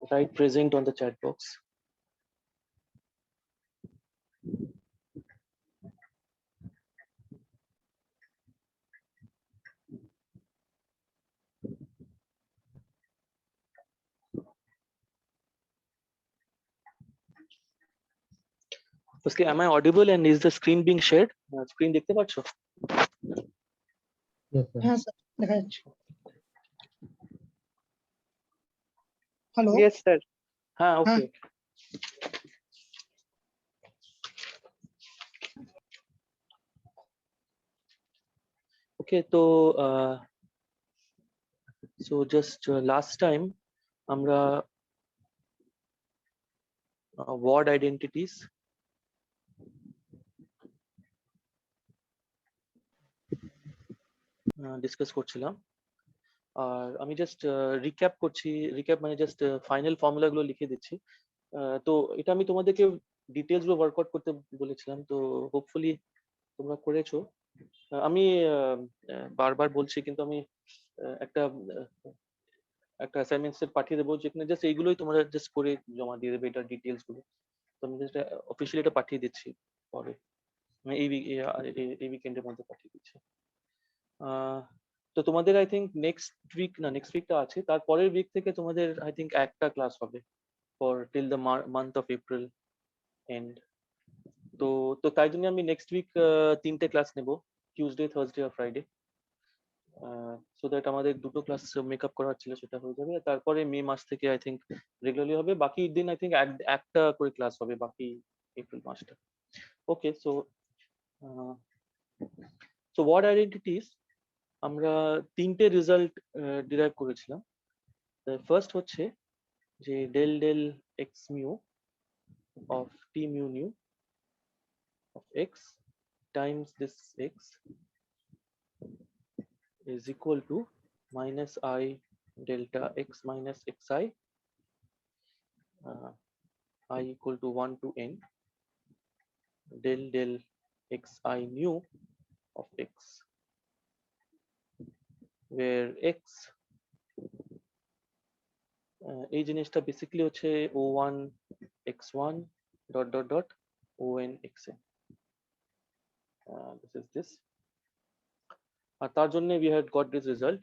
write present on the chat box. Firstly, am I audible and is the screen being shared? Screen দেখতে পাচ্ছো? Yes, sir. হ্যাঁ sir দেখা যাচ্ছে। Hello Yes, sir. Okay. Okay, so just last time আমরা word identities discuss করছিলাম, আর আমি just recap করছি। Recap মানে জাস্ট ফাইনাল ফর্মুলা গুলো লিখে দিচ্ছি। তো এটা আমি তোমাদেরকে ডিটেলস গুলো ওয়ার্কআউট করতে বলেছিলাম, তো হোপফুলি তোমরা করেছো। আমি বারবার বলছি, কিন্তু আমি একটা অ্যাসাইনমেন্ট সেট পাঠিয়ে দেবো, যেখানে জাস্ট এইগুলোই তোমরা জাস্ট করে জমা দিয়ে দেবে, এটা ডিটেলস গুলো। তো আমি জাস্ট অফিসিয়ালি এটা পাঠিয়ে দিচ্ছি পরে, মানে এই উইকেন্ডের মধ্যে পাঠিয়ে দিচ্ছি। তো তোমাদের আই থিঙ্ক নেক্সট উইকটা আছে, তারপরের উইক থেকে তোমাদের আই থিঙ্ক একটা ক্লাস হবে for till the month of April end. তো তো তাই জন্য আমি নেক্সট উইক 3টে ক্লাস নেব, টিউসডে, থার্সডে আর ফ্রাইডে, সো দ্যাট আমাদের দুটো ক্লাস মেকআপ করার ছিল, সেটা হয়ে যাবে। তারপরে মে মাস থেকে আই থিঙ্ক রেগুলারলি হবে, বাকি দিন আই থিঙ্ক একটা করে ক্লাস হবে বাকি এপ্রিল মাসটা। ওকে, সো ওয়ার্ড আইডেন্টিটিস আমরা 3টে রেজাল্ট ডিরাইভ করেছিলাম। ফার্স্ট হচ্ছে যে del del x mu of t mu nu of x times this x is equal to minus I delta x minus xi, I equal to 1 to n del del xi nu of x, where x এই জিনিসটা basically হচ্ছে o1 x1 dot dot dot on xn, this is this, আর তার জন্য we had got this result।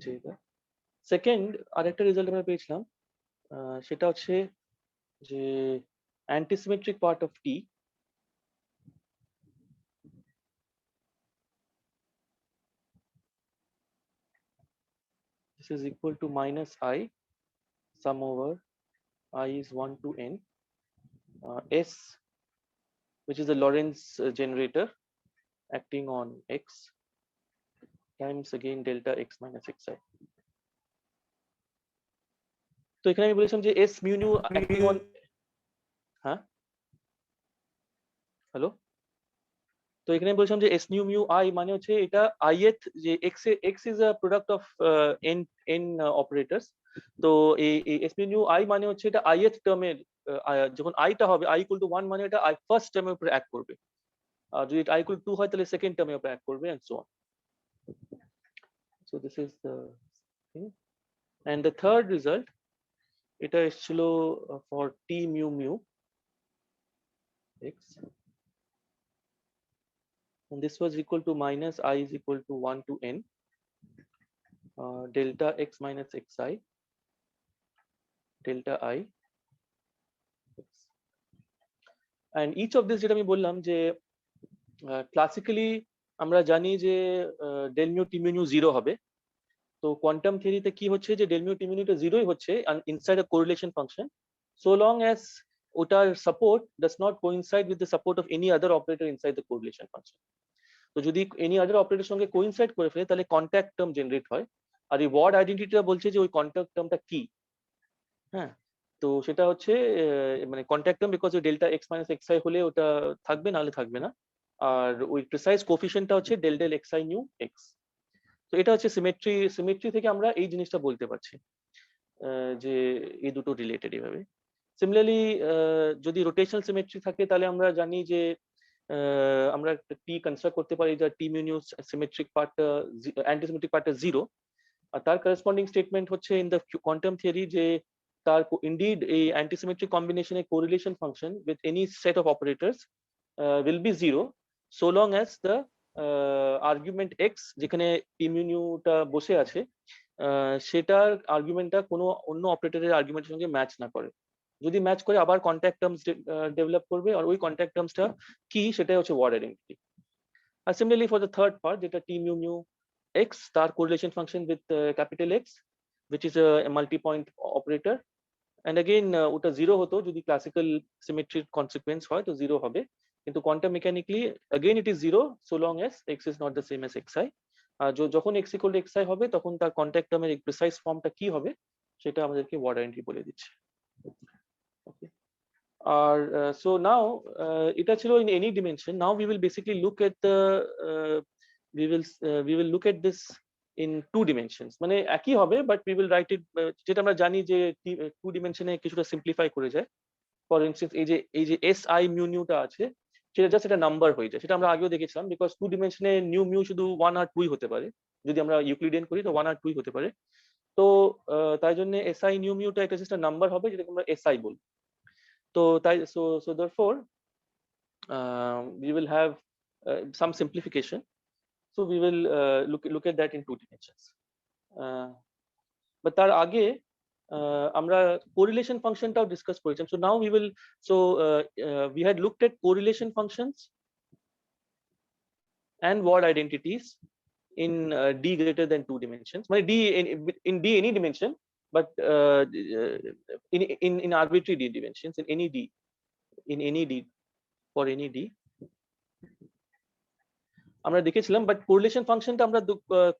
যে second আরেকটা result আমরা পেয়েছিলাম, সেটা হচ্ছে যে antisymmetric part of t this is equal to minus I sum over I is 1 to n s, which is a Lorentz generator acting on x, times again delta x minus xi। তো এখানে আমি বলেছিলাম যে s mu nu acting on, হ্যাঁ hello, তো এখানে বলছিলাম যে s nu mu I মানে হচ্ছে এটা ith যে x is a product of n operators। তো এই s mu nu I মানে হচ্ছে এটা ith টার্মের, যখন I টা হবে I equal to 1 মানে এটা I ফার্স্ট টার্মের উপর অ্যাক্ট করবে, আর যদি I equal to 2 হয় তাহলে সেকেন্ড টার্মের উপর অ্যাক্ট করবে, and so on। So this is the thing, and the third result এটা এসেছিল for t mu mu x, and this was equal to minus I is equal to 1 to n delta x minus xi delta I, and each of this যেটা আমি বললাম যে classically আমরা জানি যে del mu t mu 0 হবে। তো quantum থিওরিতে কি হচ্ছে যে ডেল মিউ টি মিউ টা 0ই হচ্ছে inside a correlation function, so long as ওটার support does not coincide with the support of any other operator inside the correlation function. তো যদি এনি আদার অপারেটরের সঙ্গে কোইনসাইড করে ফেলে তাহলে কন্ট্যাক্ট টার্ম জেনারেট হয়, আর এই ওয়ার্ড আইডেন্টিটিটা বলছে যে ওই কন্ট্যাক্ট টার্মটা কি। হ্যাঁ, তো সেটা হচ্ছে মানে কন্ট্যাক্ট টার্ম, বিকজ ওই delta x minus x I হলে ওটা থাকবে, নাহলে থাকবে না। আর ওই প্রিসাইজ কোফিশিয়েন্টটা হচ্ছে del del x i nu x. তো এটা হচ্ছে সিমেট্রি থেকে আমরা এই জিনিসটা বলতে পারছি যে এই দুটো রিলেটেড এভাবে। সিমিলারলি যদি রোটেশনাল সিমেট্রি থাকে তাহলে আমরা জানি যে আমরা টি কনস্ট্রাক্ট করতে পারি যা টি মিউ সিমেট্রিক পার্টটা অ্যান্টিসিমেট্রিক পার্টটা 0, আর তার করেসপন্ডিং স্টেটমেন্ট হচ্ছে ইন দ্য কোয়ান্টাম থিওরি যে তার indeed a antisymmetric combination a correlation function with any set of operators will be 0 so long as the argument x যেখানে mu টা বসে আছে সেটার আর্গুমেন্টটা কোনো অন্য অপারেটরের আর্গুমেন্টের সঙ্গে ম্যাচ না করে। যদি ম্যাচ করে আবার কন্ট্যাক্ট টার্মস ডেভেলপ করবে, আর ওই কন্ট্যাক্ট টার্মসটা কি সেটাই হচ্ছে ওয়ার্ড আইডেন্টিটি। আর similarly for the third part, যেটা টি মিউ মিউ এক্স, তার correlation function with capital X which is a multi-point operator, and again ওটা জিরো হতো যদি ক্লাসিক্যাল সিমেট্রির কনসিকুয়েন্স হয় তো জিরো হবে, কিন্তু quantum mechanically again it is zero so long as x is not the same as xi। যখন x equal to xi হবে তখন তার কন্ট্যাক্ট টার্মের প্রিসাইজ ফর্মটা কি হবে সেটা আমাদেরকে ওয়ার্ড আইডেন্টিটি বলে দিচ্ছে। ওকে, আর so now এটা ছিল in any dimension. Now we will basically look at the we will look at this in two dimensions, মানে একই হবে but we will write it যেটা আমরা জানি যে টু ডিমেনশনে কিছুটা সিম্পলিফাই করে যায়। ফর ইনস্টেন্স এই যে এস আই মিউ নিউটা আছে সেটা জাস্ট একটা নাম্বার হয়ে যায়, সেটা আমরা আগেও দেখেছিলাম, বিকজ টু ডিমেনশনে নিউ মিউ শুধু 1 আর 2 হতে পারে, যদি আমরা ইউক্লিডিয়ান করি তো 1 আর 2 হতে পারে। তো তাই জন্য এস আই নিউ মিউটা একটা জাস্ট নাম্বার হবে যেটাকে আমরা এস আই বলি। তো তাই so therefore we will have some simplification, so we will look at that in two dimensions. But তার আগে আমরা correlation ফাংশনটাও ডিসকাস করেছিলাম। So now we will, we had looked at correlation functions and word identities in d greater than 2 dimensions, মানে d in d any dimension, but in arbitrary d dimensions, in any d for any d আমরা দেখেছিলাম। But correlation ফাংশনটা আমরা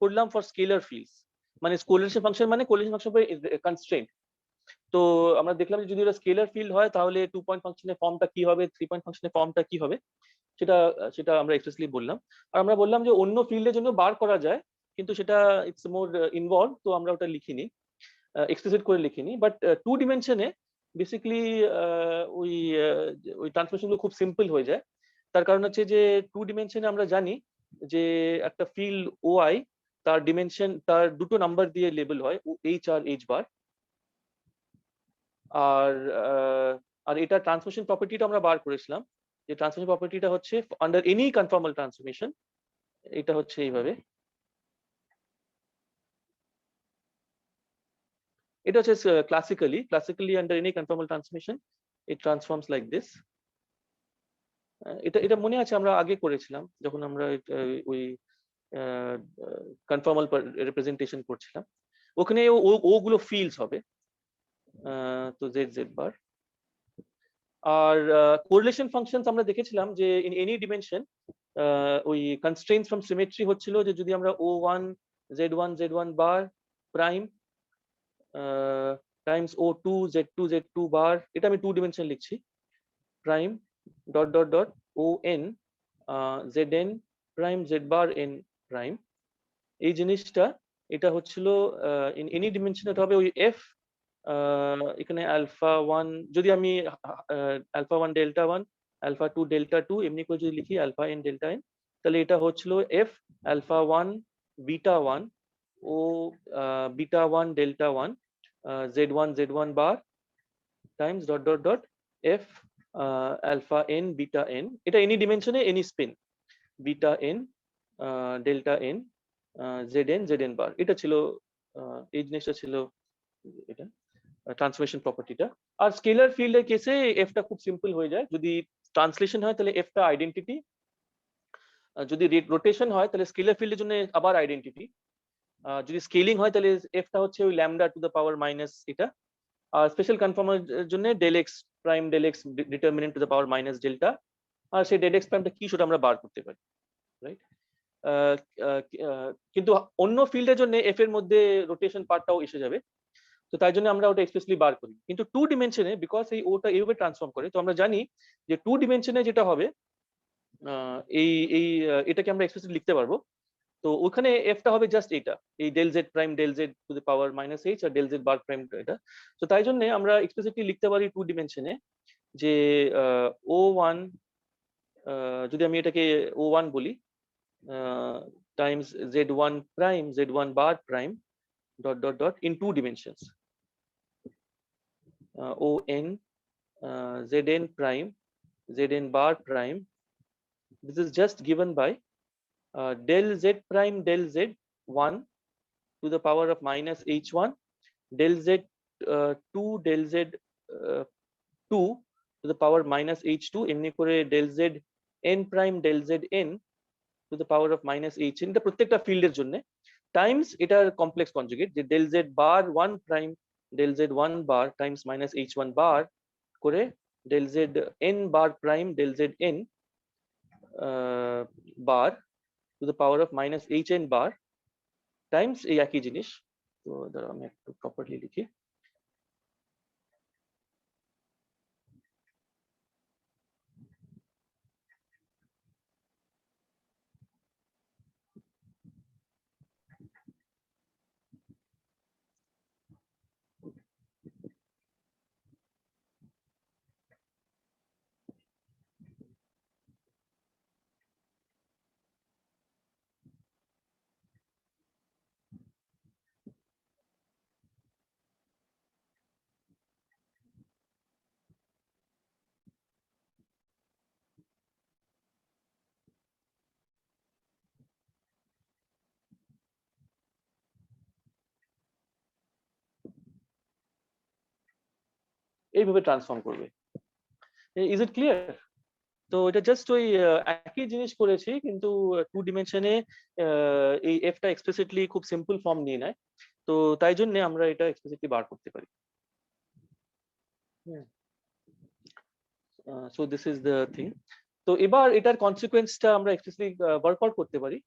করলাম for scalar fields, মানে correlation function মানে correlation function উপর constraint. তো আমরা দেখলাম যে যদি ওটা স্কেলার ফিল্ড হয় তাহলে 2 পয়েন্ট ফাংশনের ফর্মটা কি হবে, 3 পয়েন্ট ফাংশনের ফর্মটা কি হবে সেটা আমরা এক্সপ্রেসলি বললাম। আর আমরা বললাম যে অন্য ফিল্ডের জন্য বার করা যায়, কিন্তু সেটা ইটস মোর ইনভলভ, তো আমরা ওটা লিখিনি, এক্সপ্লিসিট করে লিখিনি। বাট টু ডিমেনশনে বেসিক্যালি ওই ট্রান্সফরমেশনগুলো খুব সিম্পল হয়ে যায়। তার কারণ হচ্ছে যে টু ডিমেনশনে আমরা জানি যে একটা ফিল্ড ওআই তার ডিমেনশন তার দুটো নাম্বার দিয়ে লেবেল হয়, এইচ আর এইচ বার। আর এটা ট্রান্সফরমেশন প্রপার্টিটা আমরা বার করেছিলাম, যে ট্রান্সফরমেশন প্রপার্টিটা হচ্ছে আন্ডার এনি কনফর্মাল ট্রান্সফরমেশন, এটা হচ্ছে এইভাবে, এটা হচ্ছে classically under any conformal transformation it transforms like this. এটা মনে আছে আমরা আগে করেছিলাম যখন আমরা ওই কনফর্মাল রিপ্রেজেন্টেশন করছিলাম, ওখানে ওগুলো ফিল্ডস হবে, তো জেড জেড বার। আর কোরিলেশন ফাংশনস আমরা দেখেছিলাম যে ইন এনি ডিমেনশন ওই কনস্ট্রেইনস ফ্রম সিমেট্রি হচ্ছিল যে যদি আমরা O1 Z1 bar prime Times O2 Z2 বার, এটা আমি টু ডিমেনশন লিখছি, prime dot dot dot ON Zn prime Z bar N prime. এই জিনিসটা এটা হচ্ছিল ইন এনি ডিমেনশন এটা হবে ওই F এখানে আলফা 1, যদি আমি আলফা 1 ডেল্টা 1 আলফা 2 ডেল্টা 2 এমনি করে যদি লিখি আলফা n ডেল্টা n, তাহলে এটা হচ্ছিল F আলফা 1 বিটা 1 ও beta 1 delta 1 Z1 bar times dot dot dot F alpha n beta n, এটা এনি ডিমেনশনে any spin beta n delta n Zn bar. এটা ছিল এই জিনিসটা ছিল এটা ট্রান্সফরমেশন প্রপার্টিটা। আর স্কেলার ফিল্ডের কেসে এফটা খুব সিম্পল হয়ে যায়, যদি ট্রান্সলেশন হয় তাহলে এফটা আইডেন্টিটি, যদি রোটেশন হয় তাহলে স্কেলার ফিল্ডের জন্য আবার আইডেন্টিটি, যদি স্কেলিং হয় তাহলে এফটা হচ্ছে ওই lambda to the power minus এটা, আর স্পেশাল কনফর্মের জন্য del x prime del x determinant to the power minus delta, আর সেই ডেল এক্স প্রাইমটা কি সেটা আমরা বার করতে পারি, রাইট। কিন্তু অন্য ফিল্ডের জন্য এফ এর মধ্যে রোটেশন পার্টটাও এসে যাবে, তো তাই জন্য আমরা ওটা এক্সপ্রেসলি বার করি। কিন্তু টু ডিমেনশনে বিকজ এই ওটা এইভাবে ট্রান্সফর্ম করে, তো আমরা জানি যে টু ডিমেনশনে যেটা হবে এটাকে আমরা এক্সপ্রেসলি লিখতে পারবো। তো ওখানে এফটা হবে জাস্ট এটা, এই del z prime del z to the power minus h আর ডেল জেড বার প্রাইম এটা। তো তাই জন্য আমরা এক্সপ্রেসলি লিখতে পারি টু ডিমেনশনে যে O1, যদি আমি এটাকে O1 বলি times Z1 prime Z1 bar prime dot dot dot in two dimensions. on zn prime zn bar prime. This is just given by del z prime del z 1 to the power of minus h1 del z 2 del z 2 to the power minus h2 এমনি করে del z n prime del z n to the power of minus hn, এটা প্রত্যেকটা ফিল্ডের জন্য Times এটার complex conjugate যে del z bar 1 prime del z 1 bar times minus h1 bar করে del z n bar prime del z n bar to the power of minus hn bar times এই একই জিনিস। তো দাঁড়াও আমি একটু প্রপারলি লিখি। এইভাবে ট্রান্সফর্ম করবে। Is it clear? তো এটা জাস্ট ওই একই জিনিস করেছি, কিন্তু 2 ডিমেনশনে এই এফটা এক্সপ্লিসিটলি খুব সিম্পল ফর্ম নিয়ে নেয়, তো তাই জন্য আমরা এটা এক্সপ্লিসিটলি বার করতে পারি। So this is the thing. তো এবার এটার কনসিকোয়েন্সটা আমরা এক্সপ্লিসিটলি ওয়ার্কআউট করতে পারি।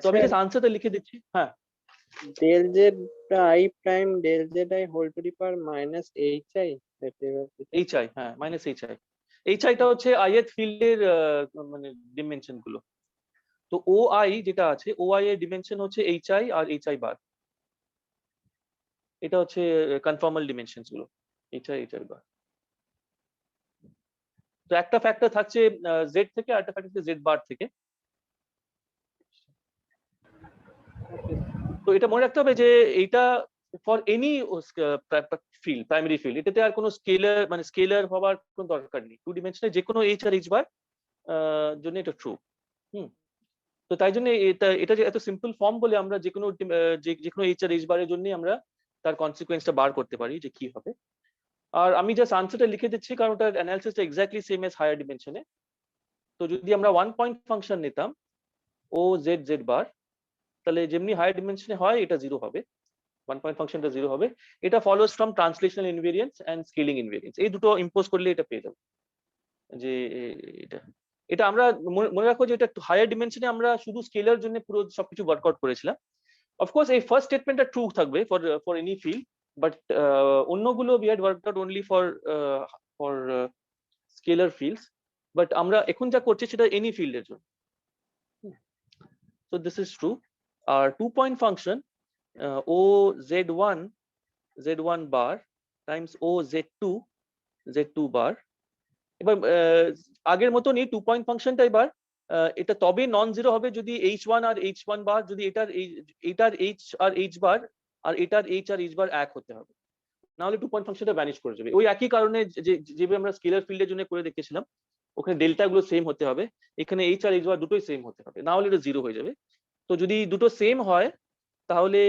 তো আমি জাস্ট আনসারটা লিখে দিচ্ছি। হ্যাঁ, del z I prime del z I whole to the power minus hi hi, হ্যাঁ মাইনাস hi টা হচ্ছে ith ফিল্ডের মানে ডিমেনশন গুলো। তো oi যেটা আছে, oi এর ডিমেনশন হচ্ছে hi আর hi বার, এটা হচ্ছে কনফর্মাল ডিমেনশনস গুলো hi বার। তো একটা ফ্যাক্টর থাকছে z থেকে আর একটা ফ্যাক্টর z বার থেকে। তো এটা মনে রাখতে হবে যে এইটা for any field, primary field, এটাতে আর কোনো স্কেলার মানে স্কেলার হওয়ার কোনো দরকার নেই। 2 ডিমেনশনে যে কোনো h আর h বার জন্য এটা ট্রু। তো তাই জন্য এটা যে এত সিম্পল ফর্ম বলে আমরা যে কোনো h আর h বারের জন্য আমরা তার কনসিকোয়েন্সটা বার করতে পারি যে কি হবে। আর আমি জাস্ট আনসারটা লিখে দিচ্ছি কারণ ওটার অ্যানালিসিসটা এক্স্যাক্টলি সেম এজ হায়ার ডিমেনশনে। তো যদি আমরা 1 পয়েন্ট ফাংশন নিতাম ও জেড জেড বার, তাহলে যেমনি হায়ার ডিমেনশনে হয় এটা 0 হবে, 1 পয়েন্ট ফাংশনটা 0 হবে। এটা follows from translational invariance and scaling invariance, এই দুটো ইম্পোজ করলে এটা পেয়ে যাবো যে এটা আমরা মনে রাখো যে এটা হায়ার ডিমেনশনে আমরা শুধু স্কেলার জন্য পুরো সবকিছু ওয়ার্কআউট করেছিলাম। অফকোর্স এই ফার্স্ট স্টেটমেন্টটা ট্রু থাকবে ফর এনি ফিল্ড, বাট অন্যগুলো we had worked out only for scalar fields, but আমরা এখন যা করছি সেটা এনি ফিল্ডের জন্য। So this is true. Our 2-point function o z1 bar times o z2 bar, এবার আগের মতনই 2-point ফাংশনটা এবার এটা তবে নন জিরো হবে যদি h1 আর h1 বার, যদি এটার h আর h বার আর এটার h আর h বার এক হতে হবে, না হলে 2-point ফাংশনটা ভ্যানিশ করে যাবে। ওই একই কারণে যেভাবে আমরা স্কেলার ফিল্ডের জন্য করে দেখেছিলাম, ওখানে ডেল্টা গুলো সেম হতে হবে, এখানে h আর h বার দুটোই সেম হতে হবে, না হলে এটা 0 হয়ে যাবে। তো যদি দুটো সেম হয় তাহলে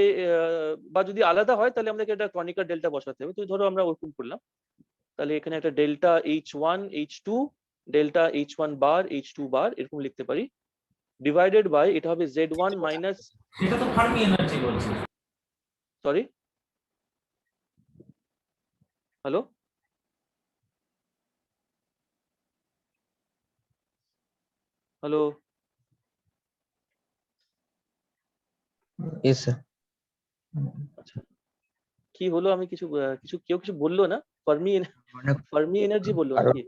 বা যদি আলাদা হয় তাহলে আমাদেরকে একটা ক্রনিকাল ডেল্টা বসাতে হবে। তো ধরো আমরা ওরকম করলাম, তাহলে এখানে একটা delta h1 h2 delta h1 bar h2 বার এরকম লিখতে পারি, ডিভাইডেড বাই এটা হবে z1 মাইনাস, এটা তো ফার্মি এনার্জি বলছি। Sorry hello hello Yes, sir. আচ্ছা, কি হলো? আমি কেউ কিছু বললো না? ফার্মি এনার্জি বললো নাকি?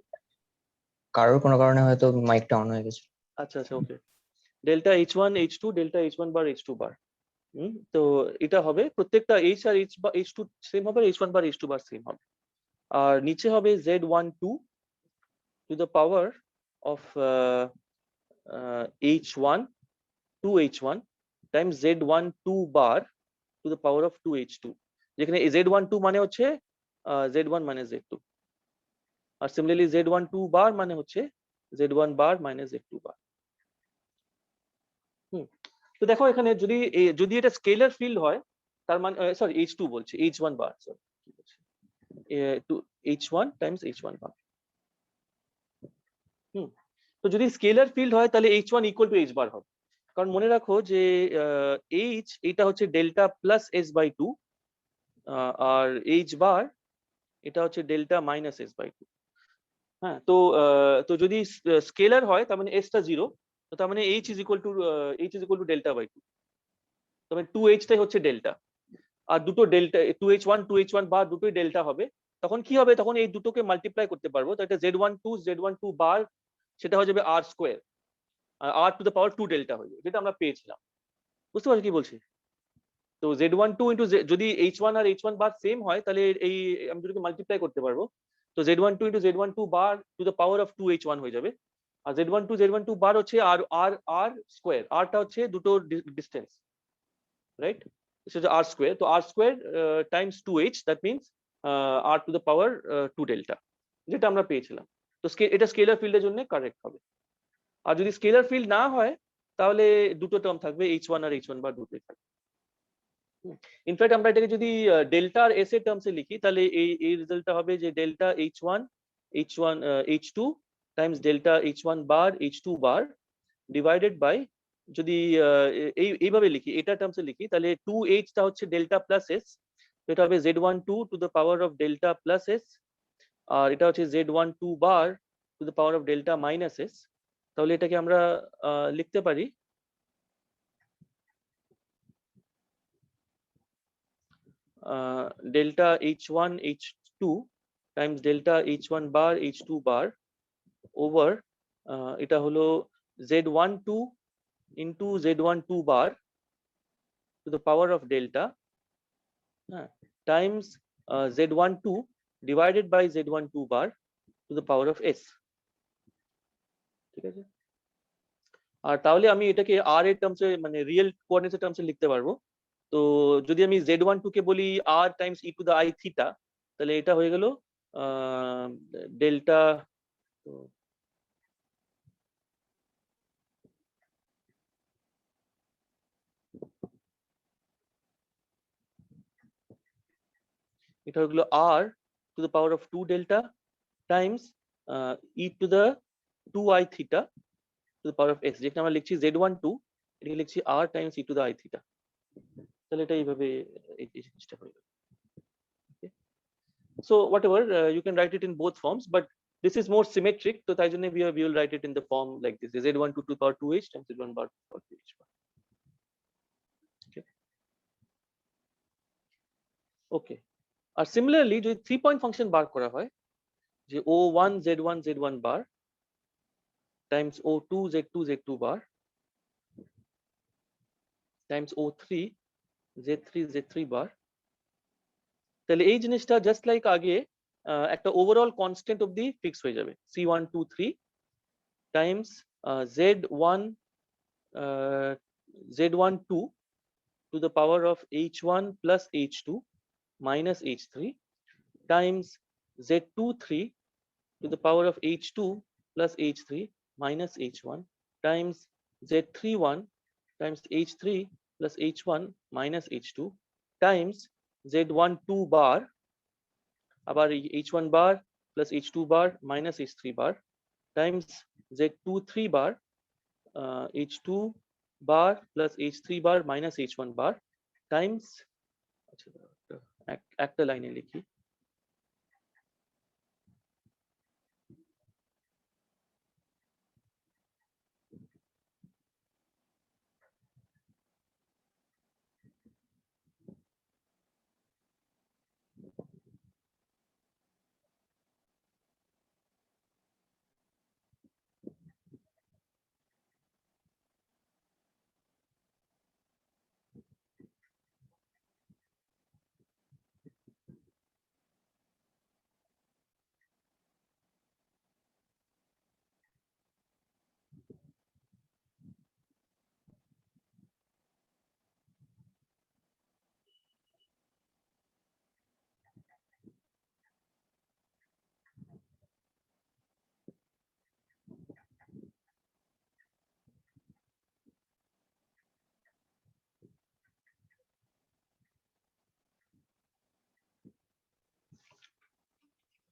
কারোর কোনো কারণে হয়তো মাইকটা অন হয়ে গেছে। আচ্ছা ওকে, delta h1 h2 delta h1 bar h2 বার। তো এটা হবে প্রত্যেকটা h আর h2 সেম হবে, h1 বার h2 বার সেম হবে। আর নিচে হবে z12 two the power of h1 2h1 Times z12 bar two the power of 2h2, যেখানে z12 মানে হচ্ছে z1 minus z2, আর সিমিলারলি z12 বার মানে হচ্ছে z1 বার minus z2 বার। তো দেখো এখানে যদি এটা স্কেলার ফিল্ড হয়, তার মানে সরি h2 বলছে, h1 বার, সরি কি বলছে, h1 টাইমস h1 বার। তো যদি স্কেলার ফিল্ড হয় তাহলে h1 ইকুয়াল টু h বার হবে, কারণ মনে রাখো যে h এটা হচ্ছে delta plus s by two, আর h বার এটা হচ্ছে delta minus s by two. হ্যাঁ, তো যদি স্কেলার হয় তার মানে s টা 0, তো তার মানে h is equal to delta by two, তার মানে 2h টাই হচ্ছে ডেল্টা, আর দুটো ডেল্টা 2h1 বার দুটোই ডেল্টা হবে। তখন কি হবে, তখন এই দুটোকে মাল্টিপ্লাই করতে পারবো, তো এটা z12 বার সেটা হয়ে যাবে r স্কোয়ার, আর r to the power 2 delta হয়ে যাবে, যেটা আমরা পেয়েছিলাম। বুঝতে পারছো কি বলছি? তো z12 ইন্টু যদি h1 আর h1 বার সেম হয় তাহলে এই আমি দুটোকে মাল্টিপ্লাই করতে পারবো, তো z12 into z12 bar two the power of 2h1 হয়ে যাবে, আর z12 বার হচ্ছে আর আর আর স্কোয়ার, আরটা হচ্ছে দুটো distance, right? This is r square, তো r square times 2h, that means r to the power 2 delta, যেটা আমরা পেয়েছিলাম। তো এটা স্কেলার ফিল্ডের জন্য কারেক্ট হবে। আর যদি স্কেলার ফিল্ড না হয় তাহলে দুটো টার্ম থাকবে, h1 আর h1 বার দুটোই থাকবে। ইনফ্যাক্ট আমরা এটাকে যদি ডেল্টা আর s এর টার্মসে লিখি তাহলে এই রেজাল্টটা হবে যে delta h2 times delta h1 bar h2 bar divided by, যদি এইভাবে লিখি এটা টার্মসে লিখি তাহলে 2h টা হচ্ছে ডেল্টা প্লাস s, এটা হবে z12 two the power of delta plus s, আর এটা হচ্ছে z12 bar two the power of delta minus s। তাহলে এটাকে আমরা লিখতে পারি delta h1 h2 times delta h1 bar h2 বার ওভার, এটা হলো z12 into z12 bar to the power of delta times z12 divided by z12 bar to the power of s, ঠিক আছে? আর তাহলে আমি এটাকে r এর টার্মসে মানে রিয়েল কোঅর্ডিনেটস এর টার্মসে লিখতে পারবো। তো যদি আমি z12 কে বলি r times e to the i theta, তাহলে এটা হয়ে গেল ডেল্টা, এটা হয়ে গেল r to the power of 2 delta times e to the 2i theta to the power of s, যেখানে আমরা লিখছি z12 এটাকে লিখছি r times e to the i theta। তাহলে এটা এইভাবে এই জিনিসটা হয়ে গেল। So whatever, you can write it in both forms, but this is more symmetric, তো তাই জন্য we will write it in the form like this, z12 to the power 2h times z1 bar to the power 2h bar. Okay, R similarly যদি 3 point function বার করা হয়, যে o1 z1 z1 bar times o2 z2 z2 bar times o3 z3 z3 bar, তাহলে এই জিনিসটা just like আগে একটা overall constant অবধি ফিক্স হয়ে যাবে, c1 2 3 Times z1 z12 to the power of h1 plus h2 minus h3 times z23 to the power of h2 plus h3 minus h1 times z31 times h3 plus h1 minus h2 times z12 bar আবার h1 bar plus h2 bar minus h3 bar times z23 bar h2 bar plus h3 bar minus h1 bar times, একটা লাইনে লিখি,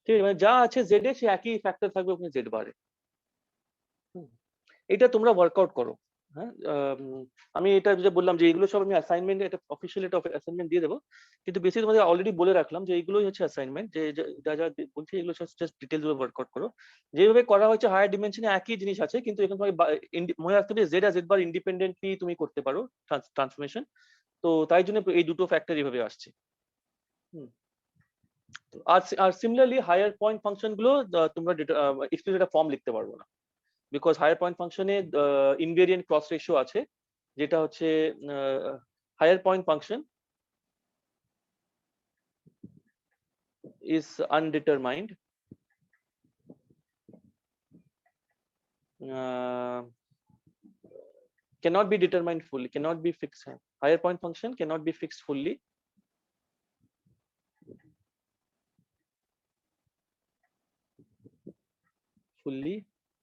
ঠিক আছে, মানে যা আছে Z এ সে একই ফ্যাক্টর থাকবে ওখানে জেড বারে। এটা তোমরা ওয়ার্কআউট করো। হ্যাঁ, আমি এটা যে বললাম যে এগুলো সব আমি অ্যাসাইনমেন্ট, এটা অফিসিয়াল একটা অ্যাসাইনমেন্ট দিয়ে দেবো, কিন্তু বেশি তোমাদের অলরেডি বলে রাখলাম যে এইগুলোই হচ্ছে অ্যাসাইনমেন্ট, যে যা যা বলছি এগুলো জাস্ট ডিটেলস গুলো ওয়ার্কআউট করো। যেভাবে করা হয়েছে হায়ার ডিমেনশনে একই জিনিস আছে, কিন্তু এখানে তোমাকে মনে রাখতে হবে জেড আর জেড বার ইন্ডিপেন্ডেন্টলি তুমি করতে পারো ট্রান্সফরমেশন। তো তাই জন্য এই দুটো ফ্যাক্টর এইভাবে আসছে। আর সিমিলারলি হায়ার পয়েন্ট ফাংশন গুলো তোমরা এক্সপ্লিসিট ফর্ম লিখতে পারবো না, বিকজ হায়ার পয়েন্ট ফাংশনে ইনভেরিয়েন্ট ক্রস রেশিও আছে, যেটা হচ্ছে higher point function is undetermined, cannot be determined fully, cannot be fixed. Higher point function cannot be fixed fully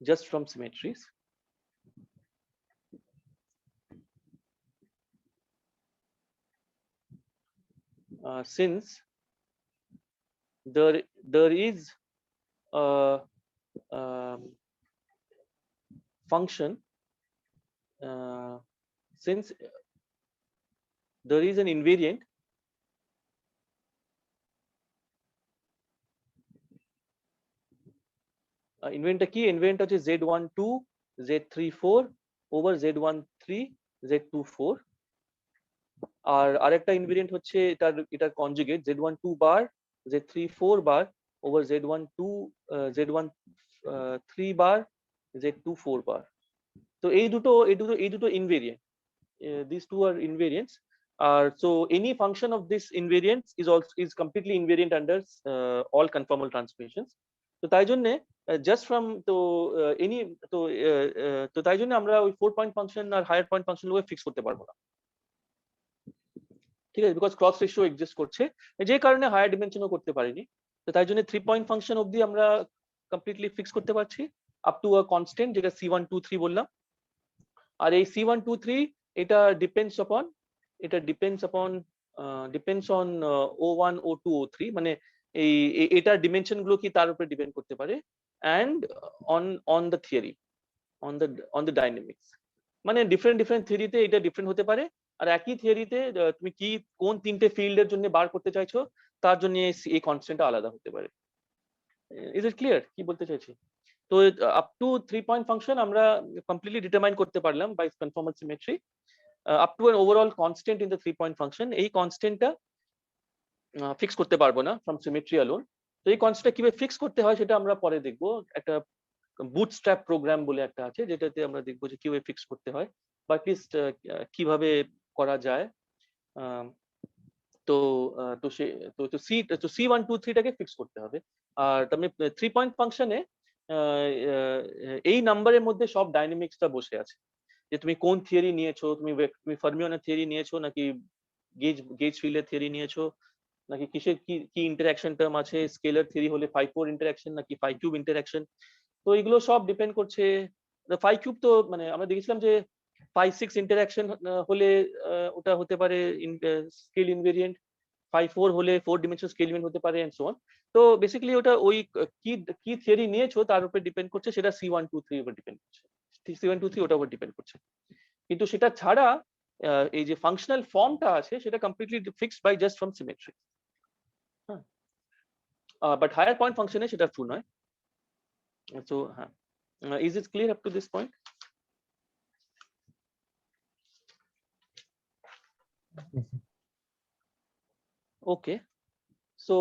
just from symmetries. Since there is a function, since there is an invariant invariant কি invariant হচ্ছে z12 z34 over z13 z24, আর আরেকটা invariant হচ্ছে এটার conjugate z12 বার z34 বার over z12 z13 বার z24 বার। তো এই দুটো invariant, these two are invariants. So any function of this invariant is completely invariant under all conformal transformations. তো তাই জন্য just from তো তাই জন্য আমরা ওই 4 পয়েন্ট ফাংশন আর হায়ার পয়েন্ট ফাংশন গুলো ফিক্স করতে পারবো না, ঠিক আছে, বিকজ ক্রস রেশিও এক্সিস্ট করছে, যে কারণে হায়ার ডিমেনশনও করতে পারিনি। তো তাই জন্য 3 পয়েন্ট ফাংশন অবধি আমরা কমপ্লিটলি ফিক্স করতে পারছি আপ টু আ কনস্ট্যান্ট, যেটা c123 বললাম। আর এই c123 এটা depends on o1 o2 o3, মানে এই এটার ডিমেনশন গুলো কি তার উপরে ডিপেন্ড করতে পারে, and on the theory, on the dynamics, মানে ডিফারেন্ট থিওরিতে এটা ডিফারেন্ট হতে পারে, আর একই থিওরিতে তুমি কি কোন তিনটে ফিল্ডের জন্য বার করতে চাইছো তার জন্য এই কনস্ট্যান্টটা আলাদা হতে পারে। ইজ ইট ক্লিয়ার কি বলতে চাইছি? তো আপ টু 3 পয়েন্ট ফাংশন আমরা কমপ্লিটলি ডিটারমাইন করতে পারলাম by conformal symmetry, up to an overall constant in the 3 point function. এই কনস্ট্যান্টটা ফিক্স করতে পারবো না ফ্রম সিমেট্রি অ্যালোন। তো এই কনস্ট্যান্টটা কিভাবে ফিক্স করতে হয় সেটা আমরা পরে দেখবো। একটা বুটস্ট্র্যাপ প্রোগ্রাম বলে একটা আছে, যেটাতে আমরা দেখবো যে কিভাবে ফিক্স করতে হয়, বা লিস্ট কিভাবে করা যায়। তো c123 টাকে ফিক্স করতে হবে। আর তুমি 3 পয়েন্ট ফাংশনে এই নাম্বারের মধ্যে সব ডাইনামিক্সটা বসে আছে, যে তুমি কোন থিওরি নিয়েছো, তুমি ফার্মিওনের থিওরি নিয়েছো নাকি গেজ ফিল্ডের থিওরি নিয়েছো, নাকি কিসের কি ইন্টারঅ্যাকশন টার্ম আছে, স্কেলার থিওরি হলে 5-4 ইন্টারঅ্যাকশন নাকি 5-3 ইন্টারঅ্যাকশন। তো এগুলো সব ডিপেন্ড করছে। 5-3 তো মানে আমরা দেখেছিলাম যে 5-6 ইন্টারঅ্যাকশন হলে ওটা হতে পারে স্কেল ইনভেরিয়েন্ট, 5-4 হলে 4 ডিমেনশন স্কেল ইনভেরিয়েন্ট হতে পারে, এন্ড সো অন। তো বেসিক্যালি ওটা ওই কি থিওরি নিয়েছো তার উপর ডিপেন্ড করছে, সেটা c123 উপর ডিপেন্ড করছে, c123 ওটার উপর ডিপেন্ড করছে। কিন্তু সেটা ছাড়া এই যে ফাংশনাল ফর্মটা আছে সেটা completely fixed by just from symmetry. হ্যাঁ, বাট হায়ার পয়েন্ট ফাংশনে সেটা ট্রু নয়। So is it clear up to this point? Okay, so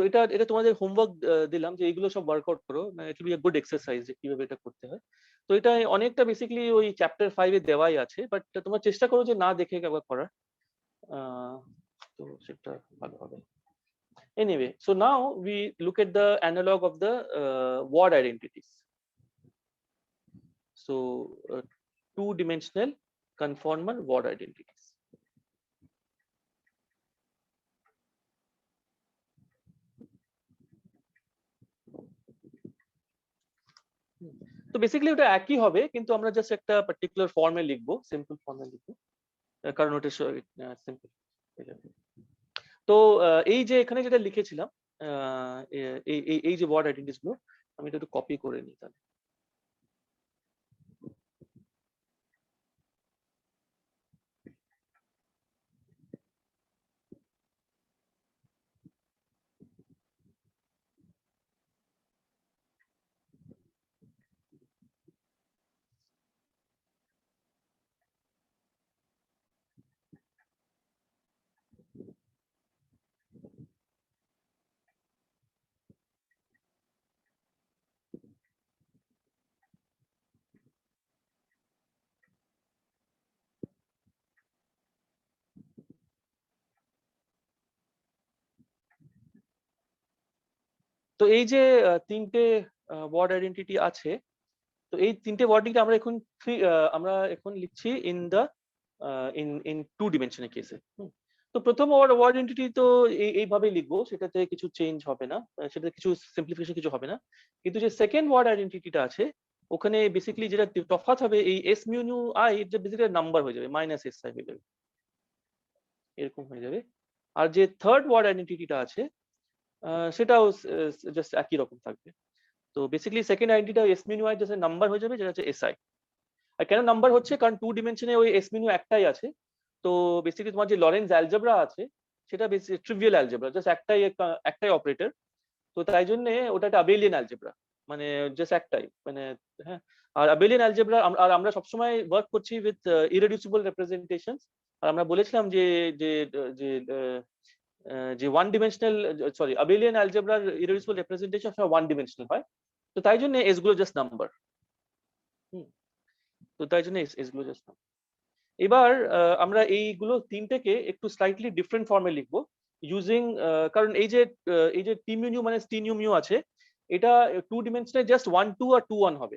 এটা তোমাদের হোমওয়ার্ক দিলাম যে এইগুলো সব ওয়ার্কআউট করো, it will be a good exercise যে কিভাবে এটা করতে হয়। তো এটা অনেকটা বেসিক্যালি ওই চ্যাপ্টার 5 এ দেওয়াই আছে, বাট তোমরা চেষ্টা করো যে না দেখে একবার করার, তো সেটা ভালো হবে। Anyway, so now we look at the analog of the word identities. So 2-dimensional conformal word identities. তো বেসিক্যালি ওটা একই হবে, কিন্তু আমরা জাস্ট একটা পার্টিকুলার ফর্মে লিখবো, সিম্পল ফর্মে লিখবো, কারণ ওটা সিম্পল। তো এই যে এখানে যেটা লিখেছিলাম এই যে ওয়ার্ড আইডেন্টিটিস গুলো আমি এটা একটু কপি করে নিই তাহলে। তো এই যে তিনটে ওয়ার্ড আইডেন্টিটি আছে, তো এই তিনটে ওয়ার্ড আইডেন্টিটি আমরা এখন লিখছি ইন দ্য ইন টু ডিমেনশনের কেসে। তো প্রথম ওয়ার্ড আইডেন্টিটি তো এইভাবেই লিখবো, সেটাতে কিছু চেঞ্জ হবে না, সেটাতে কিছু সিম্পলিফিকেশন কিছু হবে না। কিন্তু যে সেকেন্ড ওয়ার্ড আইডেন্টিটিটা আছে ওখানে বেসিক্যালি যেটা তফাৎ হবে, এই এস মিউ নিউ আই এটা বেসিক্যালি নাম্বার হয়ে যাবে, মাইনাস এস আই হয়ে যাবে, এরকম হয়ে যাবে। আর যে থার্ড ওয়ার্ড আইডেন্টিটিটা আছে সেটাও জাস্ট একই রকম থাকবে। তো বেসিক্যালি সেকেন্ড আইডেন্টিটিটা s mu i just number হয়ে যাবে, যেটা হচ্ছে এস আই। আর কেন নাম্বার হচ্ছে, কারণ টু ডিমেনশনে ওই এস মিউ একটাই আছে। তো বেসিক্যালি তোমার যে লরেন্স অ্যালজেব্রা আছে সেটা বেসিক্যালি ট্রিভিয়াল অ্যালজেব্রা, জাস্ট একটাই অপারেটর। তো তাই জন্য ওটা একটা আবেলিয়ান অ্যালজেব্রা, মানে জাস্ট একটাই, মানে হ্যাঁ। আর আবেলিয়ান অ্যালজেব্রা আর আমরা সবসময় ওয়ার্ক করছি উইথ ইরেডিউসিবল রিপ্রেজেন্টেশনস। আর আমরা বলেছিলাম যে যে যে যে ওয়ান ডিমেনশনাল, সরি, আবেলিয়ান অ্যালজেব্রার ইরেডিউসিবল রিপ্রেজেন্টেশন সব ওয়ান ডিমেনশনাল হয়। তো তাই জন্য এস গুলো জাস্ট নাম্বার। তো তাই জন্য এস গুলো জাস্ট নাম্বার। এবার আমরা এইগুলো তিনটেকে একটু স্লাইটলি ডিফারেন্ট ফর্মে লিখবো ইউজিং, কারণ এই যে টি মিউ মানে টি নিউ মিউ আছে, এটা টু ডিমেনশনে জাস্ট 1 2 আর 2 1 হবে,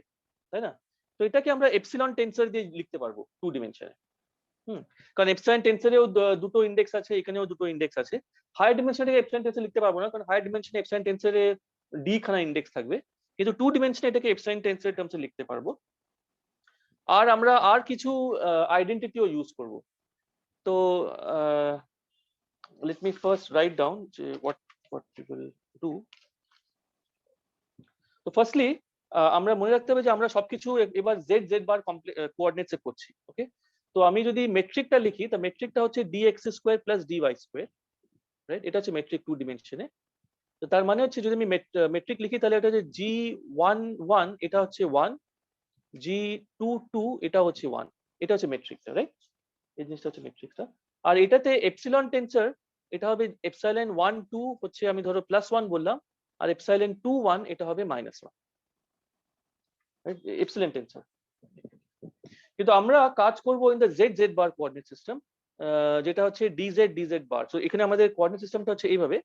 তাই না? তো এটাকে আমরা এপসিলন টেন্সর দিয়ে লিখতে পারবো টু ডিমেনশনে। কারণ এপসিলন টেন্সরেও দুটো ইন্ডেক্স আছে, এখানেও দুটো ইন্ডেক্স আছে। হায়ার ডিমেনশনে এপসিলন টেন্সর লিখতে পারবো না, কারণ হায়ার ডিমেনশনে এপসিলন টেন্সরে ডি খানা ইন্ডেক্স থাকবে, কিন্তু টু ডিমেনশনে এটাকে এপসিলন টেন্সর টার্মসে লিখতে পারবো। আর আমরা আর কিছু আইডেন্টিটিও ইউজ করব। তো let me first write down what we will do. তো ফার্স্টলি আমরা মনে রাখতে হবে যে আমরা সবকিছু এবার জেড জেড বার কোঅর্ডিনেটসে করছি, ওকে? তো আমি যদি মেট্রিকটা লিখি, তো মেট্রিকটা হচ্ছে dx square plus dy square, right? এটা হচ্ছে মেট্রিক টু ডিমেনশনে। তো তার মানে হচ্ছে যদি আমি মেট্রিক লিখি তাহলে এটা হচ্ছে g11 এটা হচ্ছে 1, g22 এটা হচ্ছে 1, এটা হচ্ছে মেট্রিকটা, রাইট? এই জিনিসটা হচ্ছে মেট্রিকটা। আর এটাতে এপসিলন টেন্সর এটা হবে এপসাইলন 1 2 হচ্ছে, আমি ধরো +1 বললাম, আর এপসাইলন 2 1 এটা হবে -1, রাইট? Epsilon tensor. কিন্তু আমরা কাজ করব in the Z Z bar coordinate system, যেটা হচ্ছে ডিজেড ডিজেড বার। সো এখানে আমাদের কোঅর্ডিনেট সিস্টেমটা হচ্ছে এইভাবে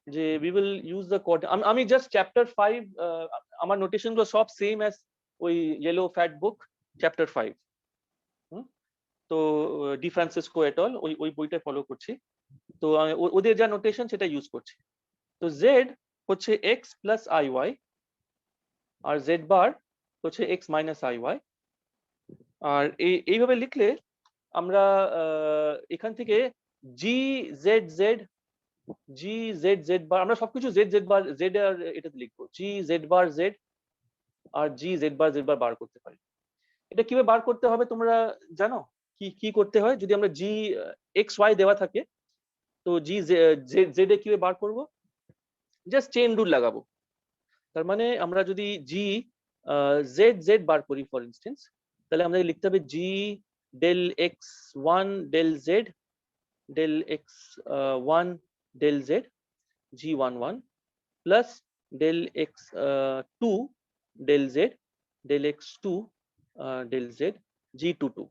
যে we will use the coordinate, আমি জাস্ট চ্যাপ্টার 5, আমার নোটেশন গুলো সব সেম অ্যাজ ওই ইয়েলো ফ্যাট বুক চ্যাপ্টার 5। তো ডি ফ্রান্সিসকো এট অল ওই বইটা ফলো করছি। তো ওদের যা নোটেশন সেটা ইউজ করছি। তো জেড হচ্ছে এক্স প্লাস আই ওয়াই, আর জেড বার হচ্ছে এক্স মাইনাস আই ওয়াই। আর এইভাবে লিখলে আমরা এখান থেকে G Z Z, G Z Z bar, আমরা সবকিছু জেড জেড বার জেড আর এটাতে লিখবো, জি জেড বার জেড আর জি জেড বার বার করতে পারি। এটা কিভাবে বার করতে হবে তোমরা জানো? কি করতে হয় যদি আমরা জি এক্স ওয়াই দেওয়া থাকে, তো জি জেড এ কিভাবে বার করব? জাস্ট চেইন রুল লাগাবো। তার মানে আমরা যদি জি জেড জেড বার করি ফর ইনস্টেন্স, তাহলে আমাদের লিখতে হবে g del x one del z del x one del z g one one plus del x two del z del x two del z g two two.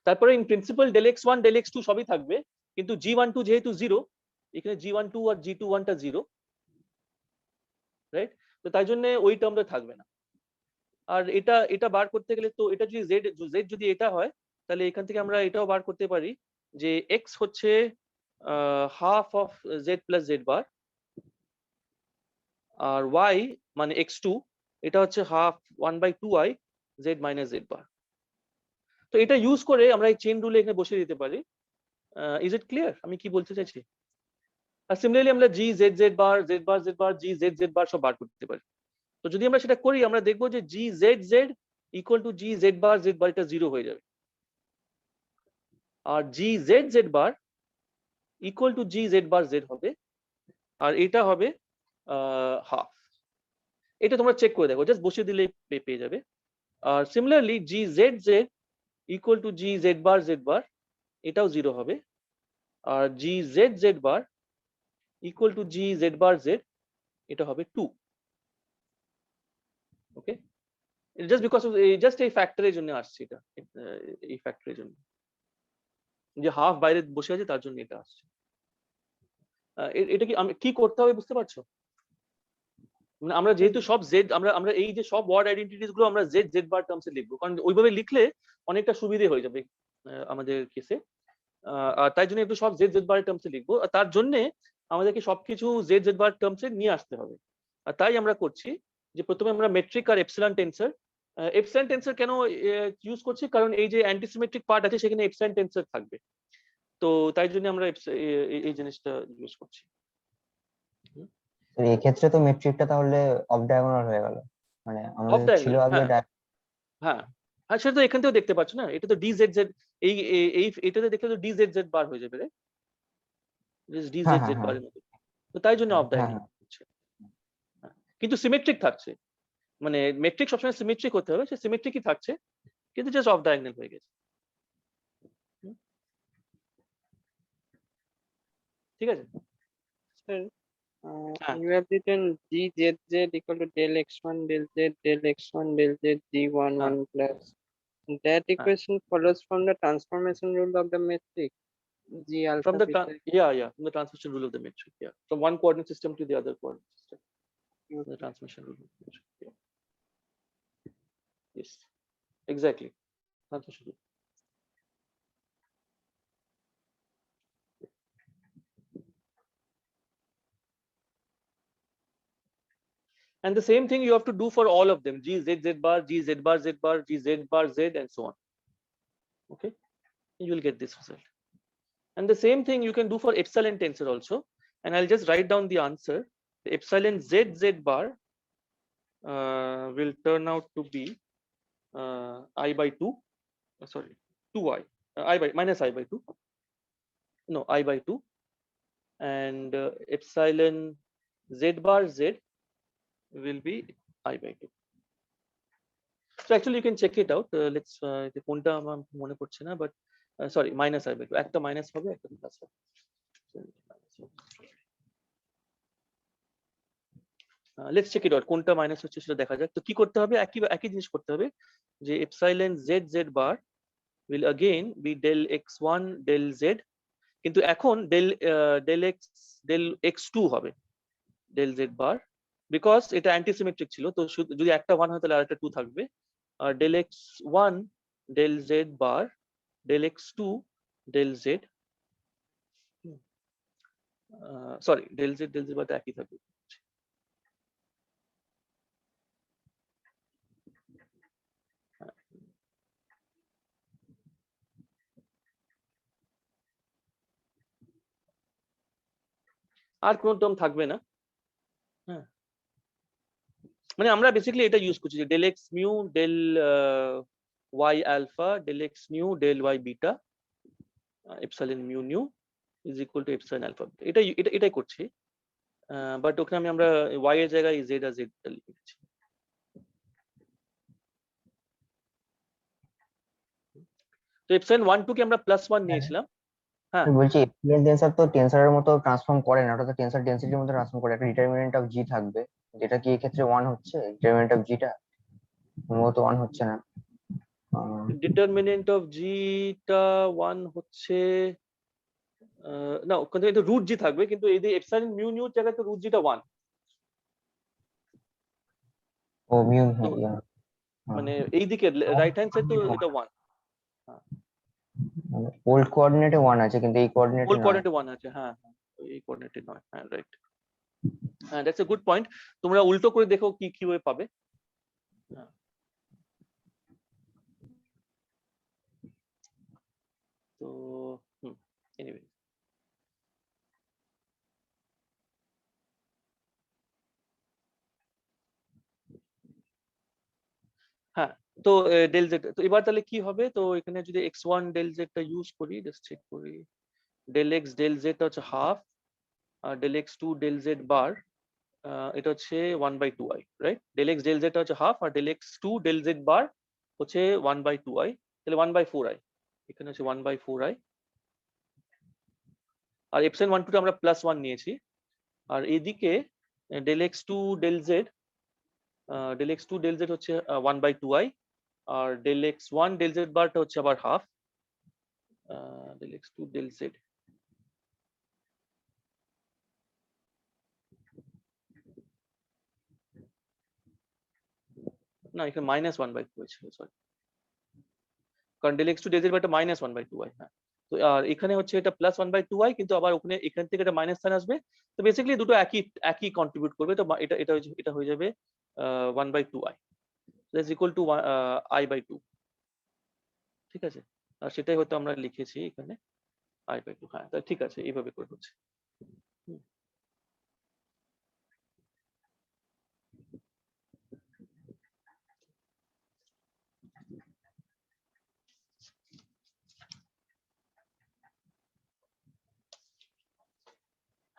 তারপরে in principal del x one del x two সবই থাকবে, কিন্তু g one two যেহেতু 0, এখানে g one two আর g two ওয়ানটা 0, right? তো তাই জন্য ওই টার্মটা থাকবে না। আর এটা বার করতে গেলে, তো এটা যদি জেড যদি এটা হয়, তাহলে এখান থেকে আমরা এটাও বার করতে পারি যে এক্স হচ্ছে half of z plus z bar, আর ওয়াই মানে এক্স টু এটা হচ্ছে half 1/2i z minus z bar. তো এটা ইউজ করে আমরা এই চেইন রুলে এখানে বসিয়ে দিতে পারি। ইজ ইট ক্লিয়ার আমি কি বলতে চাইছি? আর সিমিলারলি আমরা জি Z Z bar Z bar Z bar জি জেড জেড বার সব বার করতে পারি। তো যদি আমরা সেটা করি আমরা দেখবো যে g Z z equal to g Z bar এটা 0 হয়ে যাবে, আর জি Z Z bar equal to g Z bar z হবে, আর এটা হবে হাফ। এটা তোমরা চেক করে দেখো, জাস্ট বসিয়ে দিলেই পেয়ে যাবে। আর similarly g Z z equal to g Z bar এটাও 0 হবে, আর জি Z Z bar equal to g Z bar z এটা হবে 2। Okay, just because of just এই ফ্যাক্টরের জন্য আসছে এটা, এই ফ্যাক্টরের জন্য যে হাফ বাইরে বসে আছে তার জন্য এটা আসছে। এটা কি আমি কি করতে হবে বুঝতে পারছো? মানে আমরা যেহেতু সব জেড আমরা এই যে সব ওয়ার্ড আইডেন্টিটিস গুলো আমরা জেড জেড বার টার্মসে লিখবো, কারণ ওইভাবে লিখলে অনেকটা সুবিধে হয়ে যাবে আমাদের কেসে। আর তাই জন্য একটু সব জেড জেড বার টার্মসে লিখবো, আর তার জন্য আমাদেরকে সবকিছু জেড জেড বার টার্মসে নিয়ে আসতে হবে। আর তাই আমরা করছি যে প্রথমে আমরা মেট্রিক আর এপসিলন টেন্সর কেন ইউজ করছি, কারণ এই যে অ্যান্টিসিমেট্রিক পার্ট আছে সেখানে এপসিলন টেন্সর থাকবে, তো তাই জন্য আমরা এই জিনিসটা ইউজ করছি। তো এক্ষেত্রে তো মেট্রিকটা তাহলে অফ ডায়াগোনাল হয়ে গেল, মানে অফ আমাদের ছিল ডায়াগোনাল, আগে হ্যাঁ হ্যাঁ সেটা তো এখান থেকেও দেখতে পাচ্ছ না, এটা তো ডিজেড জেড, এই এটাতে দেখলে তো ডিজেড জেড বার হয়ে যাবে রে, হ্যাঁ ডিজেড হ্যাঁ জেড হ্যাঁ বারের মতো, তো তাই জন্য অফ হ্যাঁ ডায়াগোনাল হ্যাঁ হচ্ছে। কিন্তু সিমেট্রিক থাকছে, মানে মেট্রিক সবসময় সিমেট্রিক হতে হবে, সে সিমেট্রিকই থাকছে কিন্তু জাস্ট অফ ডায়াগোনাল হয়ে গেছে। ঠিক আছে, Sir, হ্যাঁ you have written GZZ equal to del x1 del x1 del z g1 হ্যাঁ 1 plus. That হ্যাঁ equation follows from the transformation rule of the matrix G alpha from the beta. from the transmission rule of the metric, from one coordinate system to the other coordinate system, the transmission rule of the metric, yes exactly, transmission rule. And the same thing you have to do for all of them, g z z bar g z bar z bar g z bar z and so on. Okay, you will get this result. And the same thing you can do for epsilon tensor also, and I'll just write down the answer. The epsilon z z bar will turn out to be I by 2, sorry 2i, I by minus I by 2, no I by 2, and epsilon z bar z will be I by 2. So actually you can check it out. Let's কোনটা আমার মনে পড়ছে না, but sorry minus I by 2, একটা minus হবে একটা plus হবে। Let's check it out, কোনটা মাইনাস হচ্ছে সেটা দেখা যাক। তো কি করতে হবে, একই জিনিস করতে হবে, যে epsilon z z bar will again be del x1 del z, কিন্তু এখন del x2 হবে del z bar, বিকজ এটা অ্যান্টিসিমেট্রিক ছিল, তো যদি একটা 1 হয় তাহলে আরেকটা 2 থাকবে, আর del x1 del z bar del x2 del z, sorry del z bar টা একই থাকবে। আর কোনো টার্ম থাকবে না। হ্যাঁ, মানে আমরা বেসিক্যালি এটা ইউজ করছি যে del x mu del y alpha del x mu del y beta epsilon mu nu is equal to epsilon alpha, এটাই করছি, বাট ওখানে আমরা y এর জায়গায় z আর z লিখেছি। তো epsilon 1 2 কে আমরা +1 নিয়েছিলাম। হ্যাঁ বলছি এপ্সিলন টেন্সর তো টেন্সরের মতো ট্রান্সফর্ম করে না, ওটা তো টেন্সর ডেনসিটির মতো ট্রান্সফর্ম করে, একটা ডিটারমিনেন্ট অফ জি থাকবে, যেটা কি এক্ষেত্রে 1 হচ্ছে, ডিটারমিনেন্ট অফ জিটা সম্ভবত 1 হচ্ছে না। ডিটারমিনেন্ট অফ জি টা 1 হচ্ছে না, ওখানে তো রুট জি থাকবে, কিন্তু এই যে epsilon mu nu এর জায়গায় তো রুট জিটা 1, ও মিউ, তো হ্যাঁ মানে এই দিকে রাইট হ্যান্ড সাইড তো এটা 1, ওল্ড কোঅর্ডিনেটে 1 আছে কিন্তু এই কোঅর্ডিনেটে ওল্ড নয়। কোঅর্ডিনেটে 1 আছে, হ্যাঁ এই কোঅর্ডিনেটে নয়, হ্যাঁ রাইট, হ্যাঁ দ্যাটস এ গুড পয়েন্ট, তোমরা উল্টো করে দেখো কি কিভাবে পাবে। তো এনিওয়ে হ্যাঁ, তো ডেল জেড, তো এবার তাহলে কি হবে, তো এখানে যদি x1 ডেল জেডটা ইউজ করি, জাস্ট চেক করি, ডেল এক্স ডেল জেডটা হচ্ছে হাফ, আর del x two del z bar এটা হচ্ছে 1/2i, right? Del x del জেডটা হচ্ছে হাফ, আর del x two del z bar হচ্ছে 1/2i, তাহলে 1/4i, এখানে হচ্ছে 1/4i, আর এপসাইলন 1 2 আমরা +1 নিয়েছি, আর এদিকে del x two del z হচ্ছে 1/2i, আর ডেল এক্স ওয়ান ডেল জেড বারটা হচ্ছে আবার half, del x two del z, না এখানে -1/2 ছিল, সরি, কারণ ডেল এক্স টু ডেল জেড বারটা -1/2i, হ্যাঁ। তো আর এখানে হচ্ছে এটা +1/2i, কিন্তু আবার ওখানে এখান থেকে এটা মাইনাস সাইন আসবে, তো বেসিক্যালি দুটো একই কন্ট্রিবিউট করবে, তো এটা হয়ে যাবে 1/2i, that's equal to i/2, ঠিক আছে? আর সেটাই হয়তো আমরা লিখেছি এখানে i/2, হ্যাঁ, তা ঠিক আছে, এইভাবে করে হচ্ছে।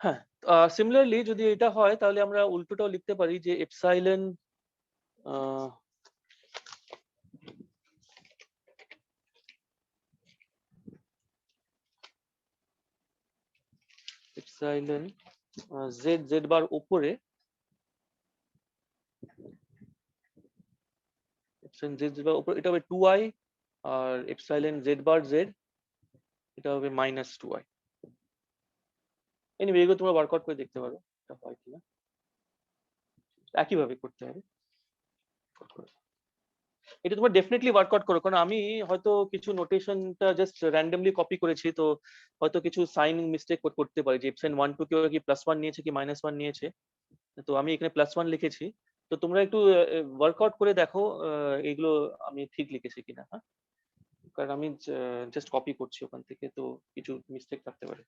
হ্যাঁ, সিমিলারলি যদি এটা হয় তাহলে আমরা উল্টোটাও লিখতে পারি, যে এপসাইলন জেড জেড বার উপরে, এপসাইলন জেড জেড বার উপরে এটা হবে 2i, আর এপসাইলন জেড বার জেড এটা হবে -2i। এনিওয়ে এগুলো তোমরা ওয়ার্কআউট করে দেখতে পারো এটা হয় কিনা, একইভাবে করতে হবে। এটা তোমরা ডেফিনেটলি ওয়ার্কআউট করো, কারণ আমি হয়তো কিছু নোটেশনটা জাস্ট র্যান্ডমলি কপি করেছি, তো হয়তো কিছু সাইন মিস্টেক করতে পারি, যে এপসাইলন 1 2 কেউ কি +1 নিয়েছে কি -1 নিয়েছে, তো আমি এখানে +1 লিখেছি, তো তোমরা একটু ওয়ার্কআউট করে দেখো এগুলো আমি ঠিক লিখেছি কিনা, হ্যাঁ, কারণ আমি জাস্ট কপি করছি ওখান থেকে, তো কিছু মিস্টেক থাকতে পারে।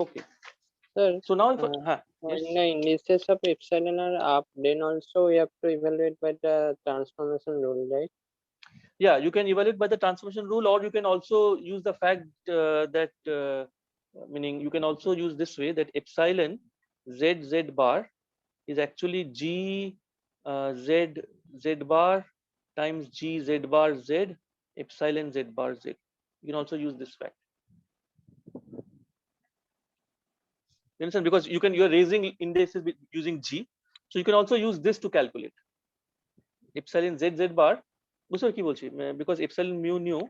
ওকে, Sir, সো নাও হ্যাঁ, in the indices of epsilon are up, then also we have to evaluate by the transformation rule, right? yeah, you can evaluate by the transformation rule, or you can also use the fact that meaning you can also use this way, that epsilon z z bar is actually g z z bar times g z bar z epsilon z bar z. You can also use this fact. You understand? Because you're raising indices using g, so you can also use this to calculate epsilon z z bar. বুঝছো কি বলছি? Because epsilon mu nu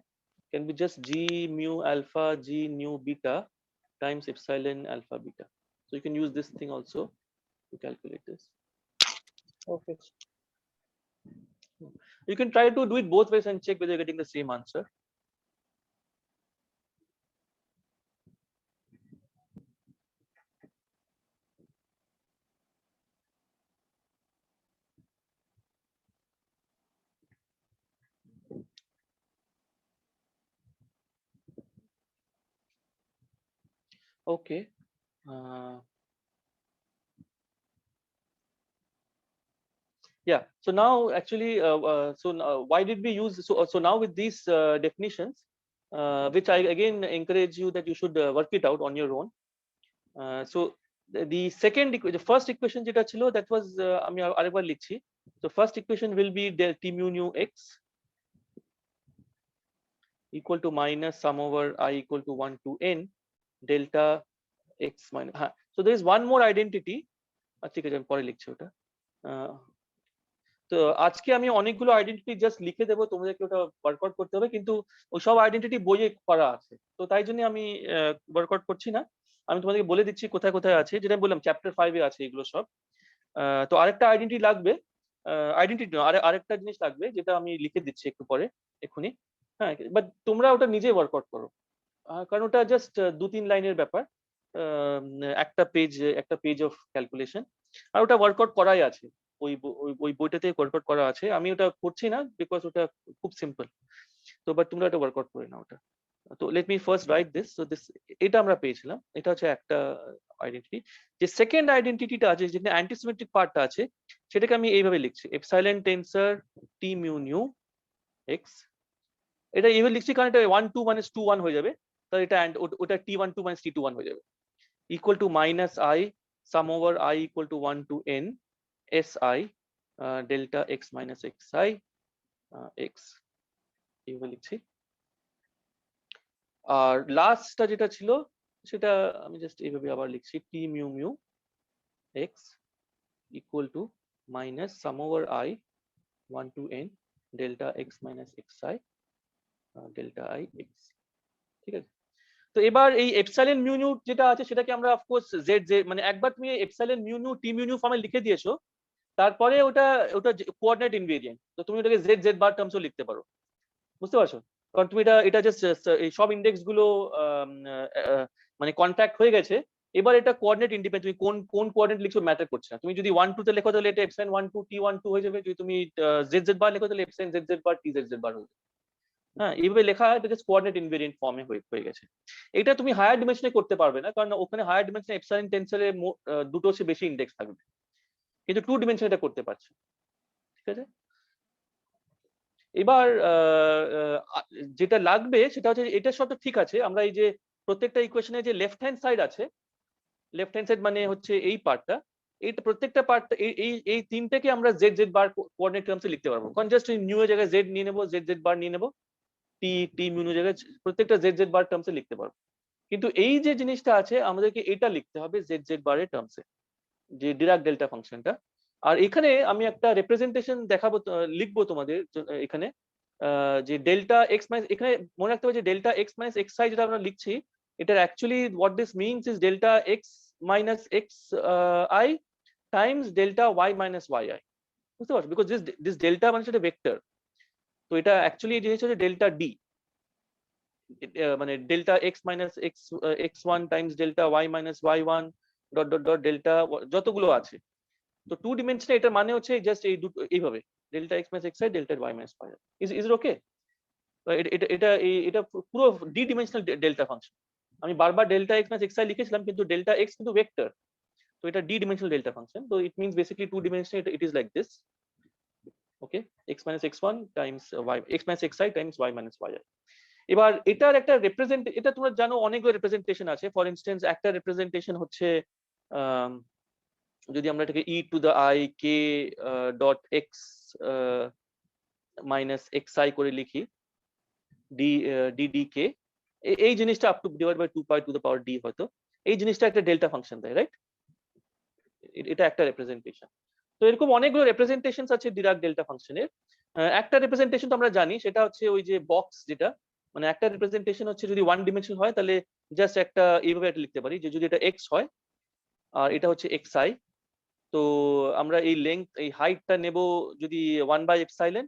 can be just g mu alpha g nu beta times epsilon alpha beta. So you can use this thing also to calculate this. Okay. You can try to do it both ways and check whether you're getting the same answer. Okay. Yeah. So now actually, why did we use so now with these definitions, which I again encourage you that you should work it out on your own. So the first equation যেটা ছিল, that was আমি আরেকবার লিখছি. So first equation will be del T mu nu x equal to minus sum over I equal to 1 to n delta x minus. So there is one more identity. ঠিক আছে, আমি পরে লিখছি ওটা। তো আজকে আমি অনেকগুলো আইডেন্টিটি জাস্ট লিখে দেবো, তোমাদেরকে ওটা ওয়ার্কআউট করতে হবে, কিন্তু ওই সব আইডেন্টিটি বইয়ে করা আছে, তো তাই জন্য আমি ওয়ার্কআউট করছি না। আমি তোমাদেরকে বলে দিচ্ছি কোথায় কোথায় আছে, যেটা বললাম চ্যাপ্টার 5-এ আছে এগুলো সব। তো আরেকটা আইডেন্টিটি লাগবে, আইডেন্টিটি আরেকটা জিনিস লাগবে, যেটা আমি লিখে দিচ্ছি একটু পরে এক্ষুনি, হ্যাঁ, বাট তোমরা ওটা নিজে ওয়ার্কআউট করো, কারণ ওটা জাস্ট 2-3 লাইনের ব্যাপার, একটা পেজ অফ ক্যালকুলেশন, আর ওটা ওয়ার্কআউট করাই আছে, ওই বইটাতে ওয়ার্কআউট করা আছে। আমি ওটা করছি না বিকজ ওটা খুব সিম্পল, তো বাট তোমরা এটা ওয়ার্কআউট করে নাও ওটা। তো let me first right this. So this, এটা আমরা পেয়েছিলাম, এটা হচ্ছে একটা আইডেন্টিটি। যে সেকেন্ড আইডেন্টিটিটা আছে, যেখানে অ্যান্টিসিমেট্রিক পার্টটা আছে, সেটাকে আমি এইভাবে লিখছি এপসাইলন টেন্সর টি মিউ নিউ এক্স। এটা এইভাবে লিখছি কারণ এটা 1 2 minus 2 1 হয়ে যাবে, তাহলে এটা ওটা t1 2 minus t2 1 হয়ে যাবে, equal to minus I sum over I equal to 1 to n si delta x minus xi x এইভাবে লিখছি। আর লাস্টটা যেটা ছিল সেটা আমি জাস্ট এইভাবে আবার লিখছি t mu mu x equal to minus sum over I 1 to n delta x minus xi delta I x। ঠিক আছে, তো এবার এই এপসাইলন মিউ নিউ যেটা আছে সেটাকে আমরা অফকোর্স জেড জেড মানে একবার তুমি epsilon mu nu t mu new ফর্মে লিখে দিয়েছো, তারপরে ওটা ওটা কোঅর্ডিনেট ইনভেরিয়েন্ট, তো তুমি ওটাকে জেড জেড বার টার্মসও লিখতে পারো, বুঝতে পারছো? কারণ তুমি এটা জাস্ট এই সব ইন্ডেক্স গুলো মানে কন্ট্যাক্ট হয়ে গেছে, এবার এটা কোঅর্ডিনেট ইন্ডিপেন্ডেন্ট, তুমি কোন কোঅর্ডিনেট লিখছো ম্যাটার করছে না। তুমি যদি 1 2 তে লেখো তাহলে এটা এপসাইলন 1 2 t1 2 হয়ে যাবে, যদি তুমি জেড জেড বার লেখো তাহলে epsilon z Z bar t z Z bar হয়ে যাবে। হ্যাঁ, এইভাবে লেখা হয়, এটা জাস্ট কোঅর্ডিনেট ইনভেরিয়েন্ট ফর্মে হয়ে গেছে। এটা তুমি হায়ার ডিমেনশনে করতে পারবে না, কারণ ওখানে হায়ার ডিমেনশনে এপসাইলন টেন্সরে দুটো চেয়ে বেশি ইন্ডেক্স থাকবে, কিন্তু 2 ডিমেনশনে এটা করতে পারছে। ঠিক আছে, এবার যেটা লাগবে সেটা হচ্ছে এটা সব ঠিক আছে, আমরা এই যে প্রত্যেকটা ইকুয়েশনে যে লেফট হ্যান্ড সাইড আছে, লেফট হ্যান্ড সাইড মানে হচ্ছে এই পার্টটা, এইটা প্রত্যেকটা পার্ট এই তিনটাকে আমরা জেড জেড বার কোঅর্ডিনেট টার্মসে লিখতে পারবো, কারণ জাস্ট নিউ এর জায়গায় জেড নিয়ে নেবো, জেড জেড বার নিয়ে নেবো, টি টি মিউ জায়গায় প্রত্যেকটা জেড জেড বার টার্মসে লিখতে পারবো। কিন্তু এই যে জিনিসটা আছে আমাদেরকে এটা লিখতে হবে জেড জেড বারের টার্মসে, যে ডিরাক ডেল্টা ফাংশনটা। আর এখানে আমি একটা রিপ্রেজেন্টেশন দেখাবো, লিখবো তোমাদের এখানে, যে ডেল্টা এক্স মাইনাস, এখানে মনে রাখতে হবে যে delta x minus x i যেটা আমরা লিখছি, এটার actually what this means is delta x minus x i times delta y minus y i, বুঝতে পারছো? বিকজ দিস ডেল্টা মানে সেটা ভেক্টর, তো এটা অ্যাকচুয়ালি এই জিনিস হচ্ছে ডেল্টা ডি, মানে delta x minus x x one times delta y minus y one dot dot dot delta যতগুলো আছে। তো 2 ডিমেনশনে এটার মানে হচ্ছে জাস্ট এই দুটো এইভাবে delta x minus x i delta y minus y, is it okay? এটা এটা এটা পুরো ডি ডিমেনশনাল ডেল্টা ফাংশন। আমি বারবার delta x minus x I লিখেছিলাম, কিন্তু ডেল্টা এক্স কিন্তু ভেক্টর, তো এটা ডি ডিমেনশনাল ডেল্টা ফাংশন, তো ইট মিনস বেসিক্যালি 2 ডিমেনশনে it is like this, okay, x minus x1 times y, x minus xi times y minus yi। এবার এটার একটা রিপ্রেজেন্ট, এটা তোমরা জানো অনেকগুলো রিপ্রেজেন্টেশন আছে। ফর ইনস্টেন্স একটা রিপ্রেজেন্টেশন হচ্ছে যদি আমরা এটাকে e to the i k dot x minus xi করে লিখি d ddk, এই জিনিসটা up to divide by 2 pi to the power d, হয়তো এই জিনিসটা একটা ডেল্টা ফাংশন দেয়, রাইট? এটা একটা রিপ্রেজেন্টেশন। তো এরকম অনেকগুলো রিপ্রেজেন্টেশনস আছে ডিরাক ডেল্টা ফাংশনের। একটা রিপ্রেজেন্টেশন তো আমরা জানি, সেটা হচ্ছে ওই যে বক্স, যেটা মানে একটা রিপ্রেজেন্টেশন হচ্ছে যদি 1 ডিমেনশন হয় তাহলে জাস্ট একটা এইভাবে একটা লিখতে পারি, যে যদি এটা x হয় আর এটা হচ্ছে xi, তো আমরা এই লেংথ এই হাইটটা নেব যদি 1 বাই এপসাইলন,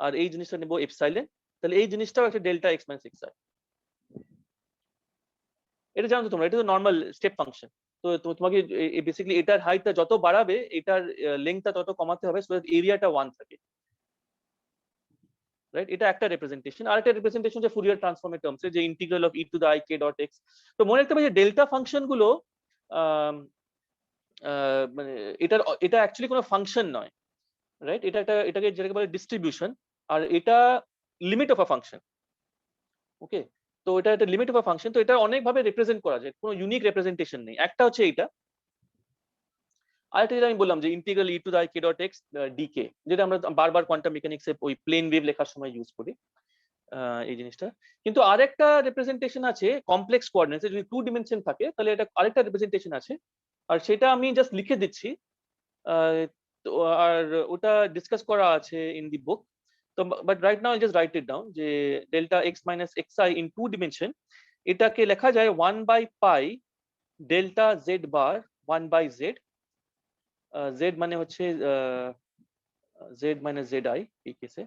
আর এই জিনিসটা নেব এপসাইলন, তাহলে এই জিনিসটাও একটা ডেল্টা x মাইনাস xi। এটা জানো তো তোমরা, এটা তো নর্মাল স্টেপ ফাংশন। তো তোমাকে বেসিক্যালি এটার হাইটটা যত বাড়াবে এটার লেংথটা তত কমাতে হবে, সো দ্যাট এরিয়াটা 1 থাকে, রাইট? এটা একটা রিপ্রেজেন্টেশন। আর একটা রিপ্রেজেন্টেশন যে ফুরিয়ার ট্রান্সফর্মের টার্মসে, যে integral of e to the i k dot x। তো মনে রাখতে হবে যে ডেল্টা ফাংশন গুলো মানে এটা অ্যাকচুয়ালি কোনো ফাংশন নয়, রাইট? এটাকে যেটাকে বলে ডিস্ট্রিবিউশন, আর এটা লিমিট অফ আ ফাংশন, ওকে? তো এটা একটা লিমিট অফ আ ফাংশন, তো এটা অনেক ভাবে রিপ্রেজেন্ট করা যায়, কোনো ইউনিক রিপ্রেজেন্টেশন নেই। একটা হচ্ছে এইটা, আরেকটা যেটা আমি বললাম যে integral e to the i k dot x dk, যেটা আমরা বারবার কোয়ান্টাম মেকানিক্সে ওই প্লেন ওয়েভ লেখার সময় ইউজ করি এই জিনিসটা। কিন্তু আরেকটা রিপ্রেজেন্টেশন আছে কমপ্লেক্স কোঅর্ডিনেটসে, যদি 2 ডিমেনশন থাকে তাহলে এটা আরেকটা রিপ্রেজেন্টেশন আছে, আর সেটা আমি জাস্ট লিখে দিচ্ছি, তো আর ওটা ডিসকাস করা আছে ইন দি বুক। তো but right now I just write it down, যে delta x minus xi in 2 dimension, এটাকে লেখা যায় 1 by pi delta z bar 1 by z, z মানে হচ্ছে z মাইনাস zi এই কেসে,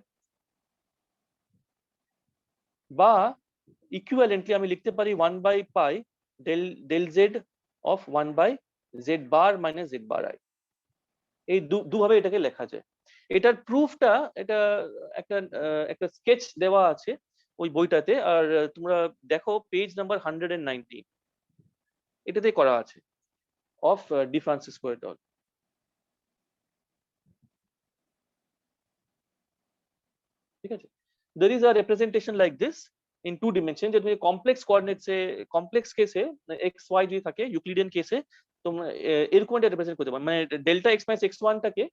বা ইকুইভ্যালেন্টলি আমি লিখতে পারি 1 by pi del z of 1 by z bar minus z bar i। এই দুভাবে এটাকে লেখা যায়। এটার প্রুফটা এটা একটা স্কেচ দেওয়া আছে ওই বইটাতে, আর তোমরা দেখো পেজ নাম্বার 119, এটাতে করা আছে, of D Francisco at all. ঠিক আছে? There is a representation like this in 2 dimensions যে তুমি কমপ্লেক্স কোঅর্ডিনেটসে কমপ্লেক্স কেসে x y যদি থাকে ইউক্লিডিয়ান কেসে তোমরা এরকম একটা রিপ্রেজেন্ট করতে পারো, মানে ডেল্টা x minus x1 টাকে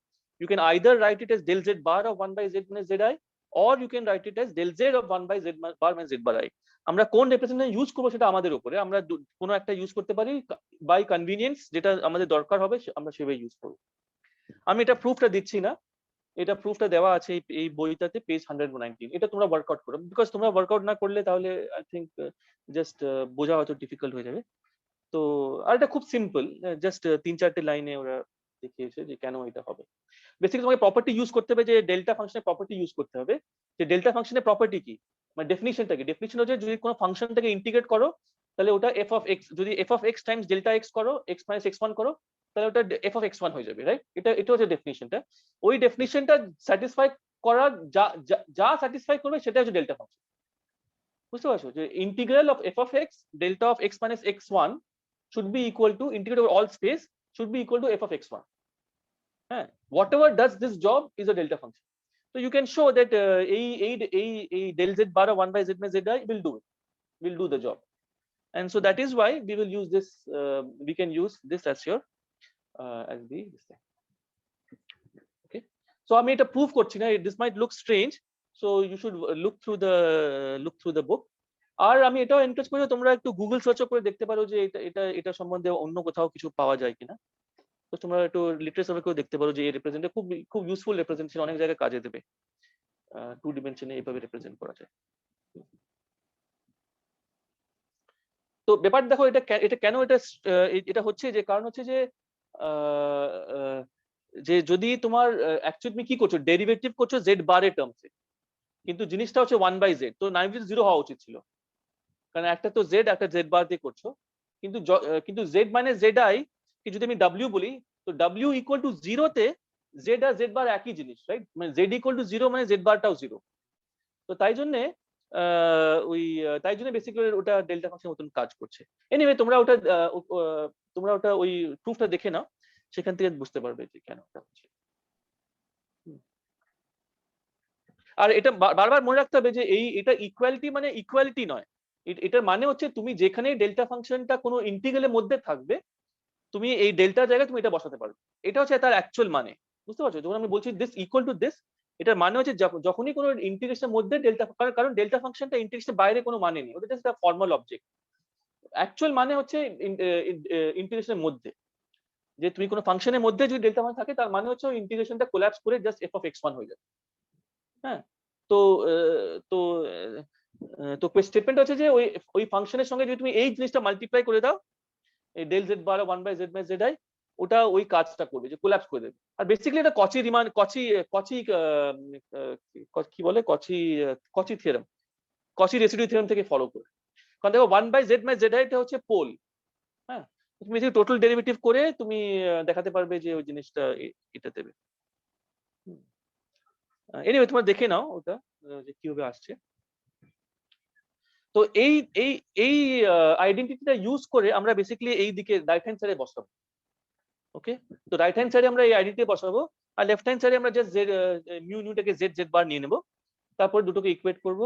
you can either write it as del z bar of 1 by z minus zi, or you can write it as del z of 1 by z bar minus z bar I. আমরা কোন representation use করব সেটা আমাদের উপরে, আমরা কোনো একটা use করতে পারি বাই কনভিনিয়েন্স, যেটা আমাদের দরকার হবে আমরা সেভাবে ইউজ করব। আমি এটা প্রুফটা দিচ্ছি না, এটা প্রুফটা দেওয়া আছে এই বইটাতে পেজ 119। এটা তোমরা ওয়ার্কআউট করো, বিকজ তোমরা ওয়ার্কআউট না করলে তাহলে আই থিঙ্ক জাস্ট বোঝা হয়তো ডিফিকাল্ট হয়ে যাবে। তো আর এটা খুব সিম্পল, জাস্ট 3-4টে লাইনে ওরা দেখিয়েছে যে কেন এটা হবে। বেসিক্যালি তোমাকে প্রপার্টি ইউজ করতে হবে, যে ডেল্টা ফাংশনের প্রপার্টি ইউজ করতে হবে, যে ডেল্টা ফাংশনের প্রপার্টি কি, মানে ডেফিনিশনটা কি। ডেফিনিশন হচ্ছে যদি কোনো ফাংশনটাকে ইন্টিগ্রেট করো তাহলে ওটা f of x, যদি f of x Times delta x করো, x minus x1 করো, তাহলে ওটা f of x1 হয়ে যাবে, রাইট? এটা হচ্ছে ডেফিনিশনটা। ওই ডেফিনিশনটা স্যাটিসফাই করার যা স্যাটিসফাই করবে সেটা হচ্ছে ডেল্টা ফাংশন। বুঝতে পারছো যে integral of f of x delta of x minus x1 should be equal to integrate over all space should be equal to f of x1. Whatever does this job is a delta function. So you can show that a del z bar of 1 by z minus zi will do the job, and so that is why we will use this. We can use this as your as the this thing. Okay, so I made a proof korchi na, this might look strange, so you should look through the book. আর আমি এটাও encourage করি তোমরা একটু Google সার্চও করে দেখতে পারো যে এটা সম্বন্ধে অন্য কোথাও কিছু পাওয়া যায় কিনা। তো তোমরা একটু লিটারেচার সার্ভে দেখতে পারো যে এই রিপ্রেজেন্টে খুব ইউজফুল রিপ্রেজেন্টেশন, অনেক জায়গায় কাজে দেবে। 2 ডিমেনশনে এইভাবে রিপ্রেজেন্ট করা যায়। তো ব্যাপার দেখো এটা কেন এটা হচ্ছে, যে কারণ হচ্ছে যে যদি তোমার অ্যাকচুয়ালি তুমি কি করছো, ডেরিভেটিভ করছো z বারের টার্মসে, কিন্তু জিনিসটা হচ্ছে 1 by z, তো নাইভলি 0 হওয়া উচিত ছিল, কারণ একটা তো z একটা z বার দিয়ে করছো, কিন্তু z minus zi কি যদি আমি w বলি, তো w ইকুয়াল টু 0 তে z আর z বার একই জিনিস, রাইট? মানে z ইকুয়াল টু 0 মানে z বারটাও 0। তো তাই জন্য বেসিক্যালি ওটা ডেল্টা ফাংশনের মতন কাজ করছে। এনিওয়ে তোমরা ওটা ওই প্রুফটা দেখে নাও, সেখান থেকে বুঝতে পারবে যে কেন এটা হচ্ছে। আর এটা বারবার মনে রাখতে হবে যে এটা ইকুয়ালিটি মানে ইকুয়ালিটি নয়, এটার মানে হচ্ছে তুমি যেখানে ডেল্টা ফাংশনটা কোনো ইন্টিগ্রালের মধ্যে থাকবে, তুমি এই ডেল্টা জায়গায় তুমি এটা বসাতে পারবে, এটা হচ্ছে তার অ্যাকচুয়াল মানে। বুঝতে পারছো? যখন আমি বলছি দিস ইকুয়াল টু দিস, এটার মানে হচ্ছে যখনই কোনো ইন্টিগ্রেশনের মধ্যে ডেল্টা, কারণ ডেল্টা ফাংশনটা ইন্টিগ্রেশনের বাইরে কোনো মানে নেই, ওটা জাস্ট একটা ফর্মাল অবজেক্ট। অ্যাকচুয়াল মানে হচ্ছে ইন্টিগ্রেশনের মধ্যে, যে তুমি কোনো ফাংশনের মধ্যে যদি ডেল্টা ফাংশন থাকে তার মানে হচ্ছে ওই ইন্টিগ্রেশনটা কোল্যাপস করে জাস্ট f of x1 হয়ে যাবে। হ্যাঁ, তো তো তো স্টেটমেন্ট হচ্ছে যে ওই ফাংশনের সঙ্গে যদি তুমি এই জিনিসটা মাল্টিপ্লাই করে দাও, এই del z bar 1 by z minus zi, ওটা ওই কাজটা করবে, যে কোল্যাপস করে দেবে। আর বেসিক্যালি এটা কচি কি বলে, কচি থিওরেম, কচি রেসিডিউ থিওরেম থেকে ফলো করে। কারণ দেখো 1 by z minus zi এটা হচ্ছে পোল। হ্যাঁ, তুমি যদি টোটাল ডেরিভেটিভ করে তুমি দেখাতে পারবে যে ওই জিনিসটা এটা দেবে। এনিওয়ে তোমরা দেখে নাও ওটা যে কিভাবে আসছে। তো এই আইডেন্টিটিটা ইউজ করে আমরা বেসিক্যালি এই দিকে রাইট হ্যান্ড সাইডে বসাবো। ওকে, তো রাইট হ্যান্ড সাইডে আমরা এই আইডেন্টিটি বসাবো, আর লেফট হ্যান্ড সাইডে আমরা জাস্ট মিউটাকে z বার নিয়ে নেব, তারপর দুটোকে ইকুয়েট করব,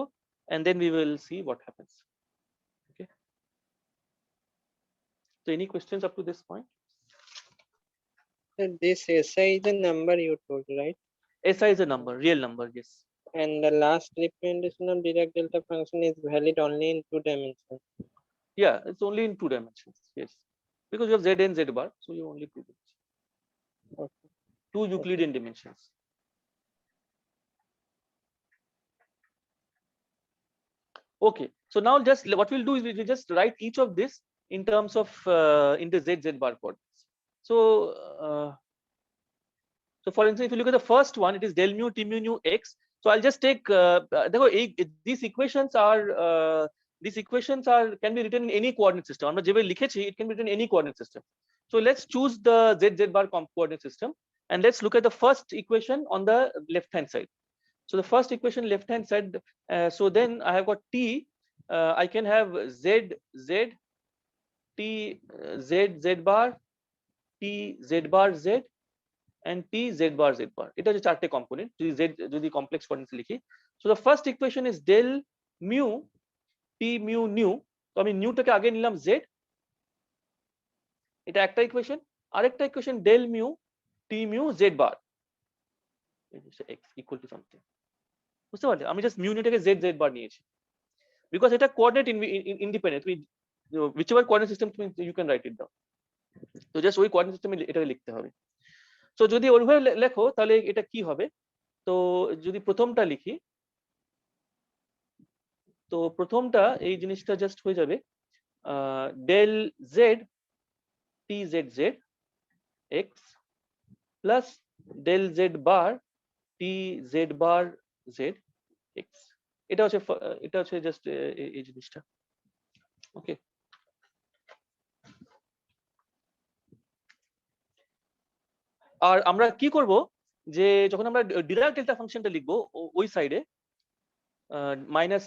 and then we will see what happens. Okay, so any questions up to this point? This SI is a number you told, right? SI is a number, real number, yes. And the last representation of Dirac delta function is valid only in 2 dimensions. Yeah, it's only in 2 dimensions, yes, because you have z and z bar, so you only 2 dimensions. Okay. 2 Euclidean dimensions. Okay, so now just what we'll do is we'll just write each of this in terms of in the z bar coordinates. So for instance, if you look at the first one, it is del mu t mu nu x. So I'll just take these equations can be written in any coordinate system. It can be written in any coordinate system. So let's choose the z bar coordinate system, and let's look at the first equation on the left hand side. So the first equation left hand side, so then I have got t, I can have z t z bar t z bar z and t z bar z bar. এটা হচ্ছে চারটে component যদি z যদি complex coordinates লিখি। So the first equation is del mu t mu nu। তো আমি নিউটাকে আগে নিলাম z, এটা একটা ইকুয়েশন। আরেকটা equation del mu t mu z bar x equal to something. বুঝতে পারলে? আমি জাস্ট মিউ নিউটাকে z z বার নিয়েছি বিকজ এটা কোঅর্ডিনেট ইন্ডিপেন্ডেন্ট। তুমি whichever coordinate system তুমি you can write it down। তো জাস্ট ওই কোঅর্ডিনেট সিস্টেমে এটাকে লিখতে হবে। তো যদি ওইভাবে লেখো তাহলে এটা কি হবে? তো যদি প্রথমটা লিখি, তো প্রথমটা এই জিনিসটা জাস্ট হয়ে যাবে del z t z z x plus del z বার t z বার z x। এটা হচ্ছে জাস্ট এই জিনিসটা। ওকে, আর আমরা কি করব যে যখন আমরা ডিরাক ডেল্টা ফাংশনটা লিখবো ওই সাইডে minus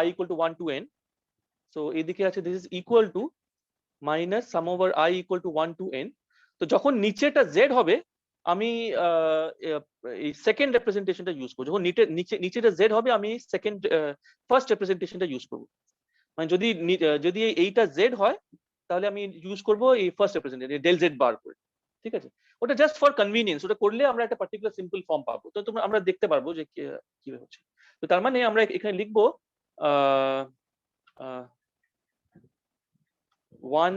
i equal to 1 to n। So এদিকে আছে this is equal to minus sum over i equal to 1 to n। তো যখন নিচেটা z হবে আমি এই সেকেন্ড রিপ্রেজেন্টেশনটা ইউজ করব। যখন নিচেটা z হবে আমি ফার্স্ট রিপ্রেজেন্টেশনটা ইউজ করব। মানে যদি এইটা z হয় তাহলে আমি ইউজ করব এই ফার্স্ট রিপ্রেজেন্টেশন del z বার করে। ঠিক আছে, ওটা জাস্ট ফর কনভিনিয়েন্স, ওটা করলে আমরা একটা পার্টিকুলার সিম্পল ফর্ম পাবো। তো তোমরা আমরা দেখতে পারবো যে কিভাবে হচ্ছে। তো তার মানে আমরা এখানে লিখবো 1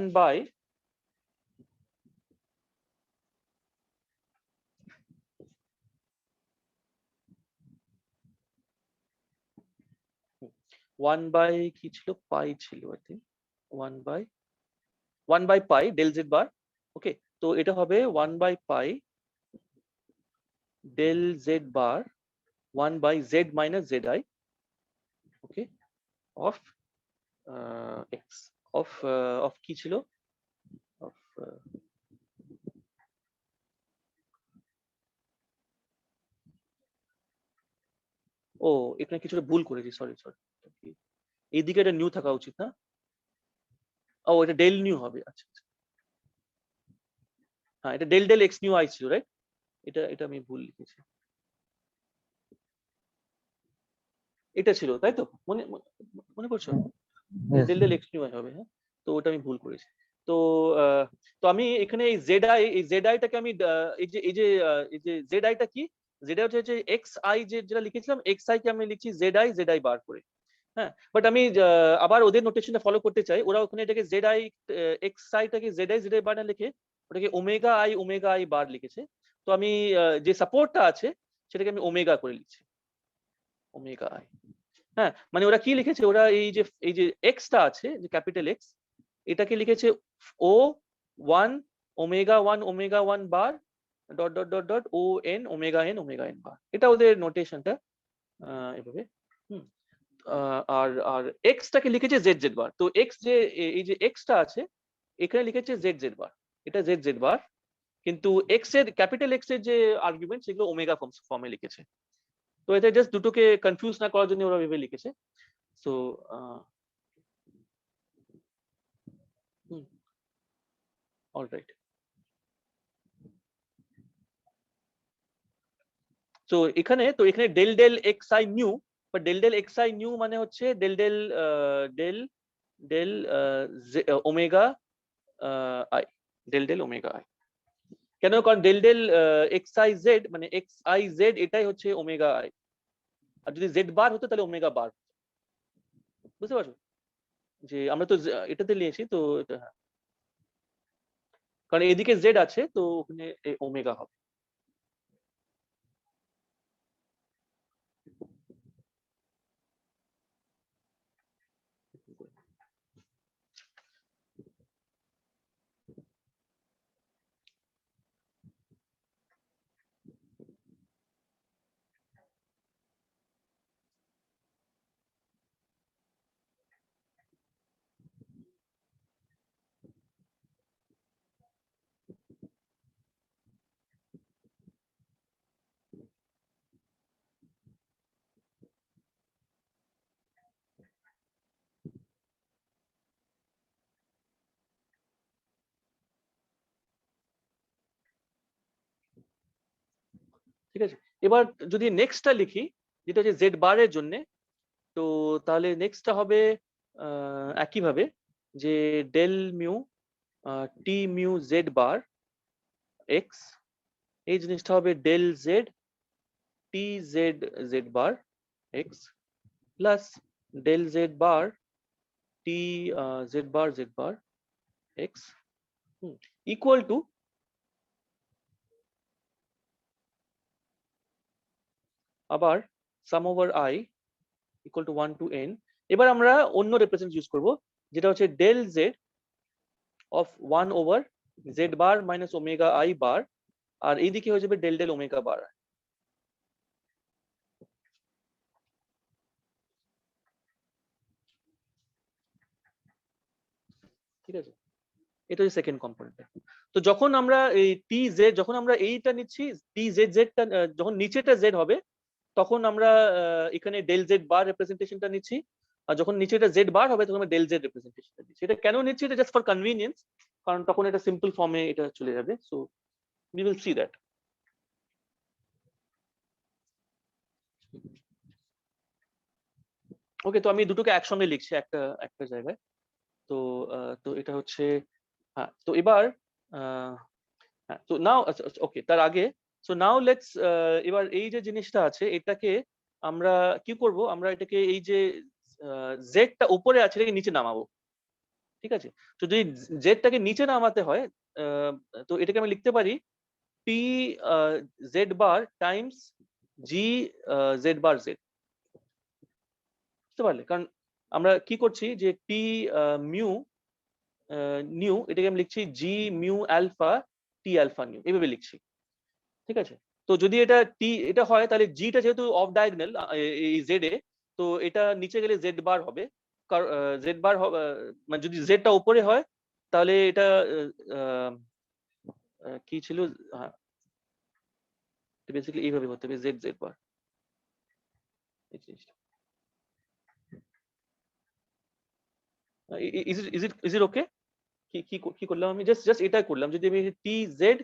বাই কি ছিল, পাই ছিল I think, 1 by pi del z bar. Okay, তো এটা হবে 1 by pi del z bar 1 by z minus zi, okay, of x of কি ছিল, of ও এখানে কিছুটা ভুল করেছি, সরি এইদিকে এটা নিউ থাকা উচিত না। ও এটা ডেল নিউ হবে, আচ্ছা হ্যাঁ, এটা del del x nu i ছিল, রাইট? এটা আমি ভুল লিখেছি, এটা ছিল তাই তো, মনে করছো? Del del x nu i হবে, হ্যাঁ, তো ওটা আমি ভুল করেছি। তো তো আমি এখানে এই জেড আইটাকে আমি এই যে জেড আইটা কি, জেড আই হচ্ছে এক্স আই যেটা লিখেছিলাম, এক্স আই কে আমি লিখছি জেড আই বার করে। হ্যাঁ, বাট আমি আবার ওদের নোটেশনটা ফলো করতে চাই। ওরা ওখানে এটাকে জেড আই এক্স আইটাকে জেড আই বার না লিখে ওটাকে ওমেগা আই বার লিখেছে। তো আমি যে সাপোর্টটা আছে সেটাকে আমি ওমেগা করে লিখছি, ওমেগা আই। হ্যাঁ, মানে ওরা কি লিখেছে, ওরা এই যে এক্সটা আছে, যে ক্যাপিটাল এক্স, এটাকে লিখেছে o 1 omega 1 bar dot dot dot dot o n omega n bar. এটা ওদের নোটেশনটা এভাবে। আর আর এক্সটাকে লিখেছে জেড জেড বার। তো এক্স যে এই যে এক্সটা আছে এখানে লিখেছে জেড জেড বার, এটা জেড জেড বার, কিন্তু এক্স এর ক্যাপিটাল এক্স এর যে আর্গুমেন্ট সেগুলো ওমেগা ফর্মে লিখেছে। তো এটা জাস্ট দুটোকে কনফিউজ না করার জন্য ওরা ভেবে লিখেছে। সো অলরাইট, তো এখানে del del x i nu, বা del del x i nu মানে হচ্ছে del del del del omega i, del del omega i. কেন? কারণ del del x i z মানে এক্স আই জেড এটাই হচ্ছে ওমেগা আই, আর যদি জেড বার হতো তাহলে ওমেগা বার। বুঝতে পারছো যে আমরা তো এটাতে নিয়েছি, তো এটা হ্যাঁ, কারণ এদিকে জেড আছে তো ওখানে ওমেগা হবে। ঠিক আছে, এবার যদি নেক্সটটা লিখি যেটা হচ্ছে জেড বারের জন্য, তো তাহলে নেক্সটটা হবে একইভাবে যে del mu t mu z bar x, এই জিনিসটা হবে del z t z Z bar x plus del z bar t z bar x equal to আবার sum over i equal to 1 to n। এবার আমরা অন্য represent use করব যেটা হচ্ছে del z of 1 over z bar minus omega i bar, আর এইদিকে হয়ে যাবে ডেল ডেল ওমেগা বার। ঠিক আছে, এটা হচ্ছে সেকেন্ড কম্পোনেন্ট। তো যখন আমরা এই টি জেড, যখন আমরা এইটা নিচ্ছি টি জেড জেডটা, যখন নিচেটা জেড হবে তখন আমরা এখানে ডেল জেড বার রিপ্রেজেন্টেশনটা নিচ্ছি, আর যখন নিচেটা জেড বার হবে তখন আমরা ডেল জেড রিপ্রেজেন্টেশনটা নিচ্ছি। এটা কেন নিচ্ছি? এটা জাস্ট ফর কনভিনিয়েন্স, কারণ তখন এটা সিম্পল ফর্মে এটা চলে যাবে। So we will see that. Okay, তো আমি দুটোকে একসঙ্গে লিখছি একটা একটা জায়গায়। তো তো এটা হচ্ছে, হ্যাঁ তো এবার হ্যাঁ তো নাও ওকে, তার আগে সো নাও লেটস এবার এই যে জিনিসটা আছে এটাকে আমরা কি করব, আমরা এটাকে এই যে জেডটা উপরে আছে এটাকে নিচে নামাবো। ঠিক আছে, তো যদি জেডটাকে নিচে নামাতে হয় তো এটাকে আমি লিখতে পারি P Z bar times g Z bar Z. বুঝতে পারলে? কারণ আমরা কি করছি যে টি মিউ নিউ, এটাকে আমি লিখছি g mu alpha t alpha nu, এইভাবে লিখছি। ঠিক আছে, তো যদি এটা টি এটা হয় তাহলে জিটা যেহেতু অফ ডায়াগোনাল এই জেড এ, তো এটা নিচে গেলে জেড বার হবে। কারণ জেড বার মানে যদি জেডটা উপরে হয় তাহলে এটা কি ছিল, হ্যাঁ বেসিক্যালি এইভাবে হতে হবে জেড জেড বার। এই জিনিসটা ইজ ইট ওকে? কি কি কি করলাম আমি? জাস্ট এটাই করলাম। যদি আমি টি জেড,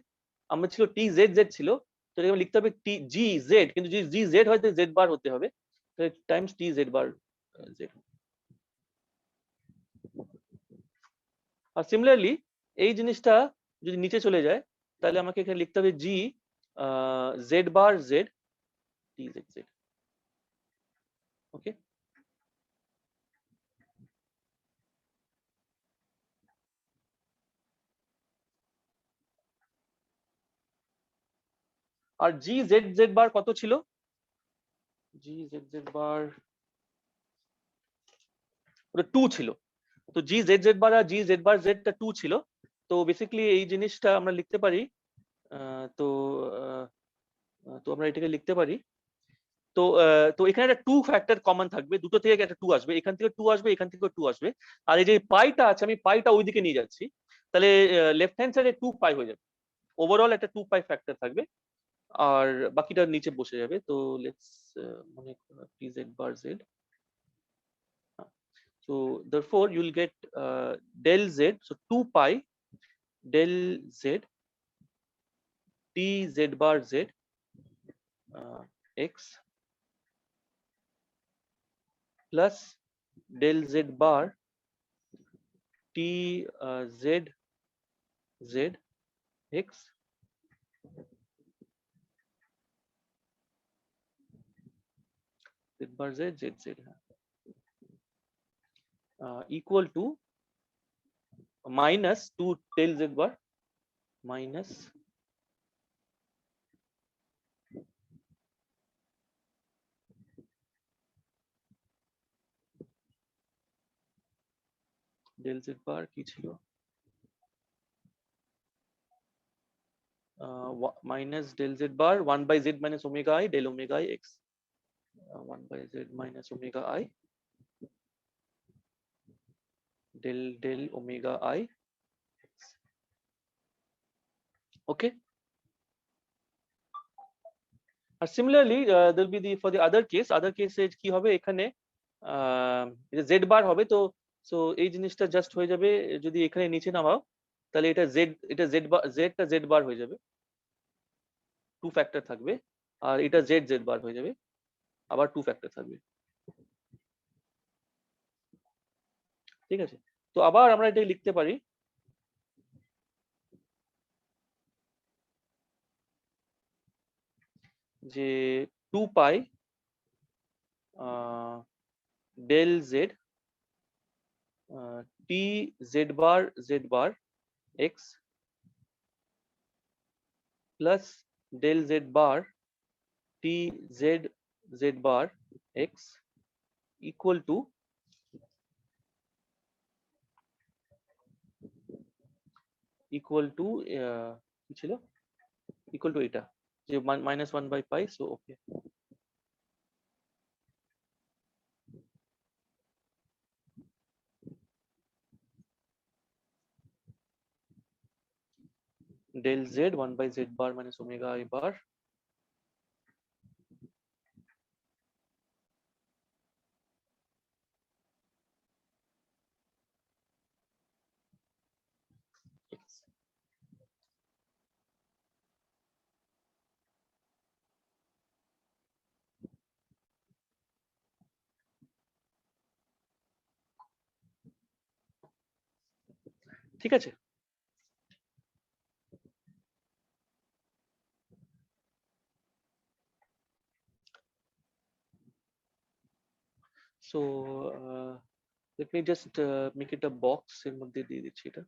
আমার ছিল টি জেড জেড ছিল, তো এটাকে আমি লিখতে হবে টি জি জেড, কিন্তু যদি জি জেড হয় তাহলে জেড বার হতে হবে, টাইমস টি জেড বার জেড। আর সিমিলারলি এই জিনিসটা যদি নিচে চলে যায় তাহলে আমাকে এখানে লিখতে হবে জি Z bar z t z Z. ওকে, আর জি জেড জেড বার কত ছিল? জি জেড জেড বার ওটা 2 ছিল। তো জি জেড জেড বার আর জি জেড বার জেডটা 2 ছিল। তো বেসিক্যালি এই জিনিসটা আমরা লিখতে পারি, তো তো আমরা এটাকে লিখতে পারি, তো তো এখানে একটা 2 ফ্যাক্টর কমন থাকবে, দুটো থেকে একটা 2 আসবে, এখান থেকে 2 আসবে, এখান থেকে 2 আসবে। আর এই যে পাইটা আছে আমি পাইটা ওইদিকে নিয়ে যাচ্ছি, তাহলে লেফট হ্যান্ড সাইডে 2 পাই হয়ে যাবে। ওভারঅল একটা 2 পাই ফ্যাক্টর থাকবে আর বাকিটা নিচে বসে যাবে। তো লেটস মনে টি z bar Z. So therefore you'll get del z, so 2 pi del z t z bar z x plus del z bar t z z x z bar z z z equal to minus 2 del z bar minus del z bar কি ছিল, minus del z bar 1 by z minus omega I del omega I x, 1 by z minus omega I del del omega I x. Okay, R similarly there'll be the for the other case কি হবে এখানে এটা z বার হবে। তো so এই জিনিসটা just হয়ে যাবে, যদি এখানে নিচে নামাও তাহলে এটা z, এটা z বার, z টা z বার হয়ে যাবে, 2 ফ্যাক্টর থাকবে। আর এটা জেড জেড বার হয়ে যাবে, আবার 2 ফ্যাক্টর থাকবে। ঠিক আছে, তো আবার আমরা এটা লিখতে পারি যে 2 pi del z t z bar x plus del z bar t z bar x equal to কি ছিল, ইকুয়াল টু এটা যে -1/π, so okay. del z 1/z bar minus omega I bar x। ঠিক আছে, so let me just make it a box, এর মধ্যে দিয়ে দিচ্ছি এটা।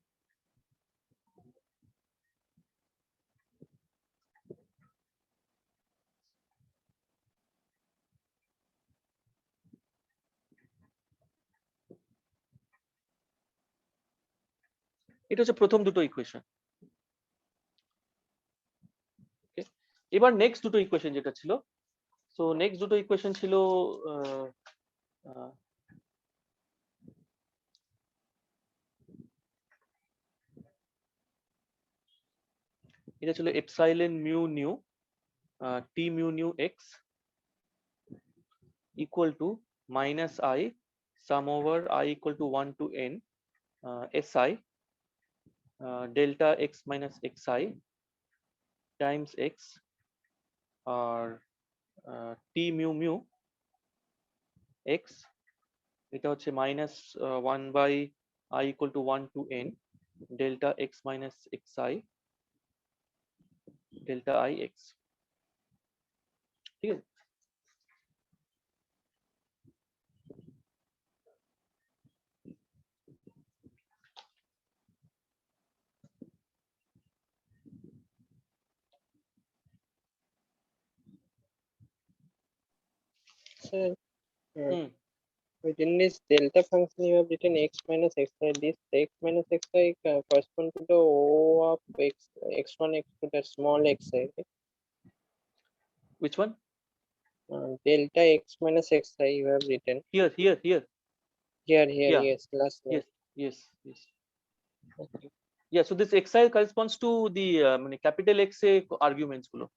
এটা হচ্ছে প্রথম দুটো ইকুয়েশন। এবার নেক্সট দুটো ইকুয়েশন যেটা ছিল, সো নেক্সট দুটো ইকুয়েশন ছিল এটা ছিল epsilon mu nu t mu nu x equal to minus I sum over I equal to 1 to n si delta x minus xi times x or t mu mu x এটা হচ্ছে minus 1 by I equal to 1 to n delta x minus xi delta I x। ঠিক আছে, Sir, hmm within this delta function you have written x minus xi. This x minus xi correspond to the O of x1 x2, that small xi. Right? which one? Delta x minus xi you have written Here here. Yeah. Yes, last line. yes Okay. yeah, so this xi corresponds to the capital X A arguments গুলো।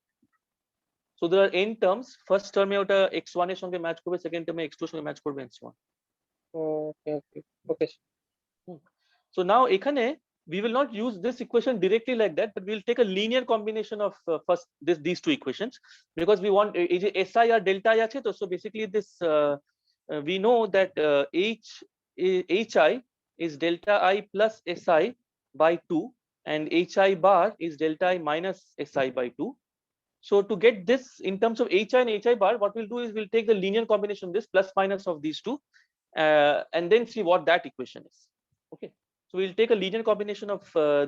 So there are n terms, first term এ ওটা x1 এর সঙ্গে match করবে, second টার্মে x2 এর সঙ্গে match করবে and so on। Okay. So now এখানে we will not use this equation directly like that, but we will take a linear combination of first these two equations, because we want এই যে si R delta I আছে তো, so basically this we know that hi is delta I plus si by 2 and hi bar is delta I minus si by 2. So to get this in terms of hi and hi bar, what we'll do is we'll take the linear combination of this plus minus of these two and then see what that equation is. Okay, so we'll take a linear combination of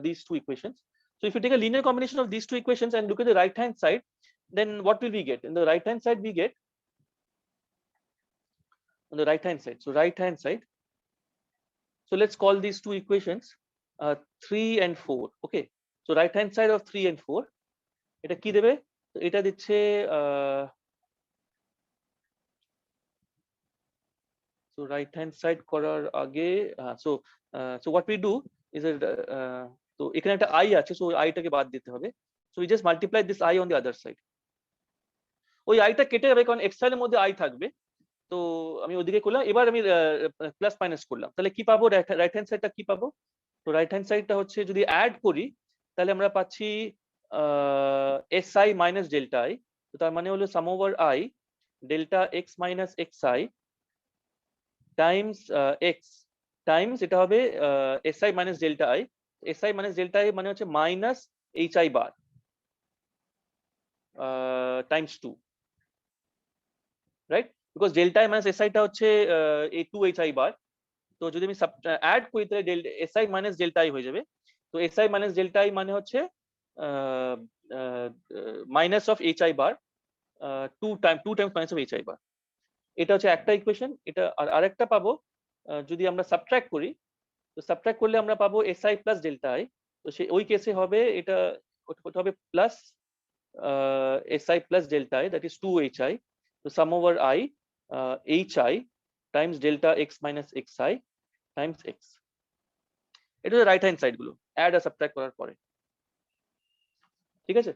these two equations. So if you take a linear combination of these two equations and look at the right hand side, then what will we get? In the right hand side we get, on the right hand side, so right hand side, so let's call these two equations 3 and 4. Okay, so right hand side of 3 and 4 এটা কি দেবে? তো এটা দিচ্ছে so right hand side করার আগে so what we do is তো এখানে একটা I আছে, so I টাকে বাদ দিতে হবে, so we just multiply this I on the other side। ওই I টা কেটে যাবে কারণ এক্সট্রা এর মধ্যে I থাকবে, তো আমি ওদিকে করলাম, এবার আমি প্লাস মাইনাস করলাম, তাহলে কি পাবো? রাইট হ্যান্ড সাইডটা কি পাবো? তো রাইট হ্যান্ড সাইডটা হচ্ছে যদি অ্যাড করি তাহলে আমরা পাচ্ছি si minus delta I, তার মানে হলো sum over i delta x minus x i times x times এটা হবে s i minus delta i. S i minus delta i মানে হচ্ছে minus h i bar times two, right? Because delta i minus s আইটা হচ্ছে এই two h i বার। তো যদি আমি অ্যাড করি তাহলে s i minus delta i হয়ে যাবে। তো s i minus delta i মানে হচ্ছে minus of h i bar two times minus of h i bar. এটা হচ্ছে একটা ইকুয়েশন। এটা আর আরেকটা পাবো যদি আমরা সাবট্রাক্ট করি, তো সাবট্রাক্ট করলে আমরা পাবো s i plus delta i. তো সেই ওই কেসে হবে এটা ওটা হবে plus s i plus delta i, that is two h i. তো sum over i h i times delta x minus x i times x. এটা হচ্ছে রাইট হ্যান্ড সাইড গুলো অ্যাড আর সাবট্রাক্ট করার পরে। ঠিক আছে,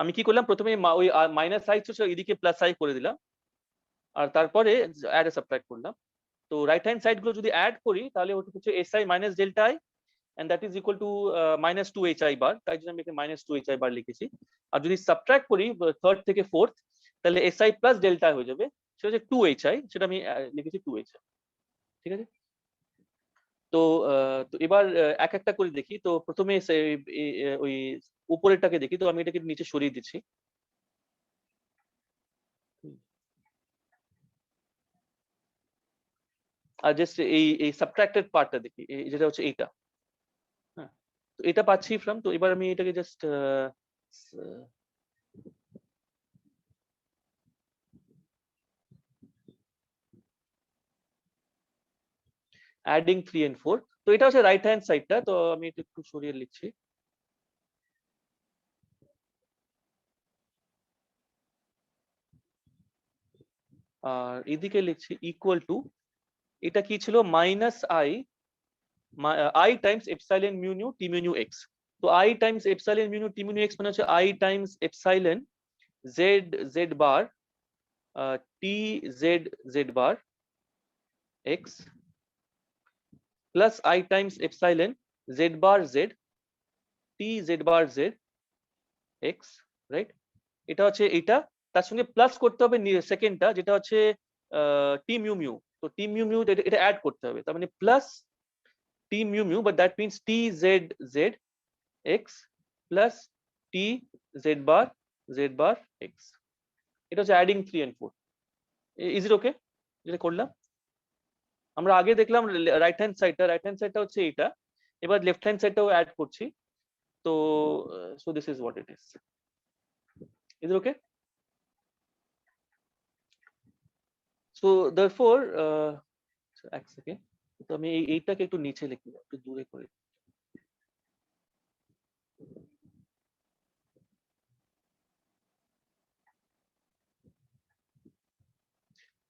আমি কি করলাম প্রথমে ওই মাইনাস আই ছিল এদিকে প্লাস আই করে দিলাম, আর তারপরে অ্যাড আর সাবট্রাক্ট করলাম। তো রাইট হ্যান্ড সাইড গুলো যদি অ্যাড করি তাহলে ওটা হচ্ছে S i minus delta I and that is equal to minus 2hi bar, তাই জন্য আমি এখানে minus 2hi bar লিখেছি। আর যদি সাবট্রাক্ট করি থার্ড থেকে ফোর্থ তাহলে si প্লাস ডেল্টা হয়ে যাবে, সেটা হচ্ছে 2hi, সেটা আমি লিখেছি 2hi। ঠিক আছে, তো তো এবার এক একটা করে দেখি। তো প্রথমে ওই উপরেরটাকে দেখি। তো আমি এটাকে নিচে সরিয়ে দিচ্ছি। আর জাস্ট এই সাবট্রাক্টেড পার্টটা দেখি, যেটা হচ্ছে এইটা। হ্যাঁ, তো এটা পাচ্ছি ফ্রম। তো এবার আমি এটাকে জাস্ট অ্যাডিং 3 and 4। তো এটা হচ্ছে রাইট হ্যান্ড সাইডটা। তো আমি এটা একটু সরিয়ে লিখছি। আর এদিকে লিখছি ইকুয়াল টু, এটা কি ছিল minus i times epsilon mu nu t mu nu x. তো i times epsilon mu nu t mu nu x মানে হচ্ছে i times epsilon z Z bar t z Z bar x plus i times epsilon z bar z t z bar z x, right? এটা হচ্ছে এটা, তার সঙ্গে plus করতে হবে সেকেন্ডটা যেটা হচ্ছে টি মিউ মিউ। তো টি মিউ মিউ এটা অ্যাড করতে হবে, তার মানে plus T mu mu, but that means T z Z x plus T z bar x. এটা হচ্ছে অ্যাডিং 3 and 4। ইজ ইট ওকে যেটা করলাম? আমরা আগে দেখলাম রাইট হ্যান্ড সাইডটা হচ্ছে এইটা, এবার লেফট হ্যান্ড সাইডটাও অ্যাড করছি। তো so this is what it is. Is it okay? So therefore এক সেকেন্ড, তো আমি এইটাকে একটু নিচে লিখি, একটু দূরে করে।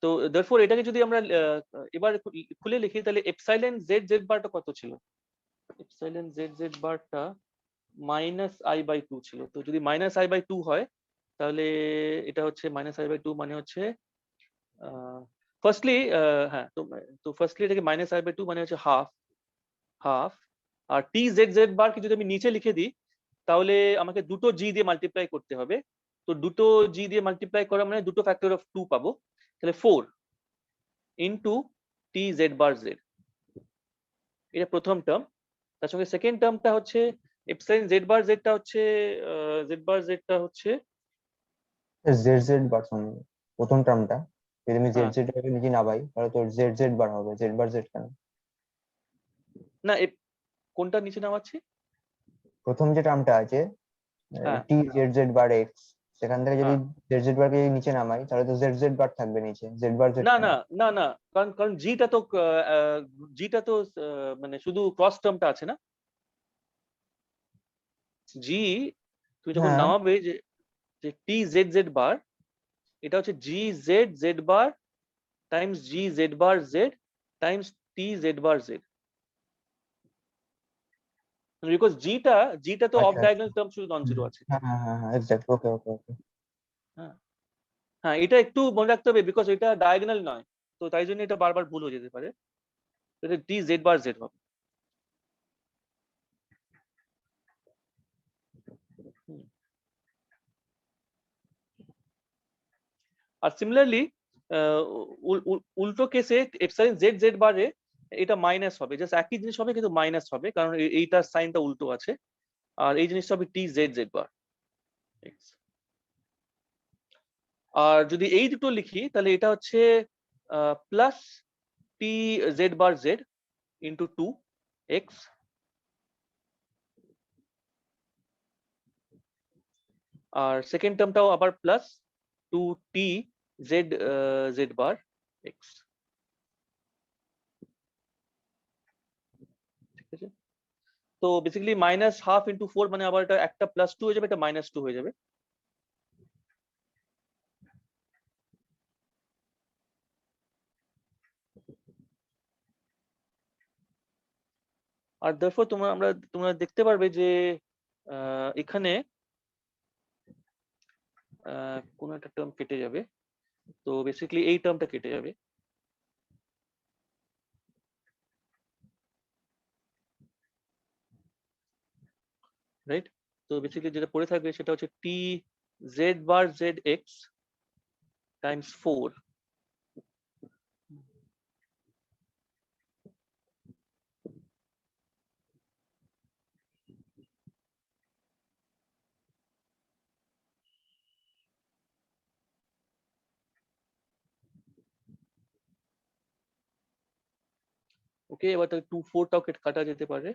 তো therefore এটাকে যদি আমরা এবার খুলে লিখি তাহলে এপসাইলন জেড জেড বারটা কত ছিল? এপসাইলন জেড জেড বারটা মাইনাস আই বাই 2 ছিল। তো যদি মাইনাস আই বাই 2 হয় তাহলে এটা হচ্ছে মাইনাস আই বাই 2 মানে হচ্ছে ফার্স্টলি হ্যাঁ, তো ফার্স্টলি এটাকে মাইনাস আই বাই 2 মানে হচ্ছে হাফ হাফ। আর টি জেড জেড বার কি যদি আমি নিচে লিখে দিই তাহলে আমাকে দুটো জি দিয়ে মাল্টিপ্লাই করতে হবে। তো দুটো জি দিয়ে মাল্টিপ্লাই করা মানে দুটো ফ্যাক্টর অফ 2 পাবো, তাহলে 4 into T z bar z. এটা প্রথম টার্ম। তার সঙ্গে সেকেন্ড টার্মটা হচ্ছে এপসাইলন জেড বার জেডটা হচ্ছে জেড জেড বার শুনুন, প্রথম টার্মটা যদি আমি জেড হ্যাঁ, জেড এর নিচে নামাই তাহলে তোর জেড জেড বার হবে, জেড বার জেড কেন? না কোনটা নিচে নামাচ্ছি? প্রথম যে টার্মটা আছে হ্যাঁ টি জেড জেড বার এক্স, সেখান থেকে যদি হ্যাঁ, জেড জেড বারকে নিচে নামাই তাহলে তো জেড জেড বার থাকবে নিচে, জেড বার জেড না কেন? না না না, কারণ জিটা তো মানে শুধু ক্রস টার্মটা আছে না। জি তুমি যখন হ্যাঁ নামাবে যে যে টি জেড জেড বার, এটা হচ্ছে g Z Z bar times g Z bar z times T z bar z. Because জিটা তো অফ আচ্ছা আচ্ছা, ডায়াগোনাল টার্ম শুধু নন জিরো আছে। হ্যাঁ হ্যাঁ হ্যাঁ হ্যাঁ এক্স্যাক্ট, ওকে ওকে ওকে। হ্যাঁ হ্যাঁ, এটা একটু মনে রাখতে হবে বিকজ এটা ডায়াগোনাল নয়, তো তাই জন্য এটা বারবার ভুল হয়ে যেতে পারে। এটা টি জেড বার জেড হবে। হুম। আর সিমিলারলি উল্টো কেসে এপসাইলন জেড জেড বারে এটা মাইনাস হবে, জাস্ট একই জিনিস হবে কিন্তু মাইনাস হবে, কারণ এইটার সাইনটা উল্টো আছে। আর এই জিনিসটা হবে টি জেড জেড বার। আর যদি এই দুটো লিখি তাহলে এটা হচ্ছে প্লাস টি z bar Z into 2x, আর সেকেন্ড টার্মটাও আবার plus 2t Z Z bar x। ঠিক আছে, তো বেসিক্যালি মাইনাস হাফ ইন্টু 4 মানে আবার এটা একটা প্লাস 2 হয়ে যাবে, এটা মাইনাস 2 হয়ে যাবে। আর therefore তোমরা দেখতে পারবে যে এখানে কোন একটা টার্ম কেটে যাবে, তো বেসিক্যালি এই টার্মটা কেটে যাবে। রাইট, তো বেসিক্যালি যেটা পড়ে থাকবে সেটা হচ্ছে টি z bar z x Times 4 ওকে। এবার তাহলে 2 4 টাও কাটা যেতে পারে,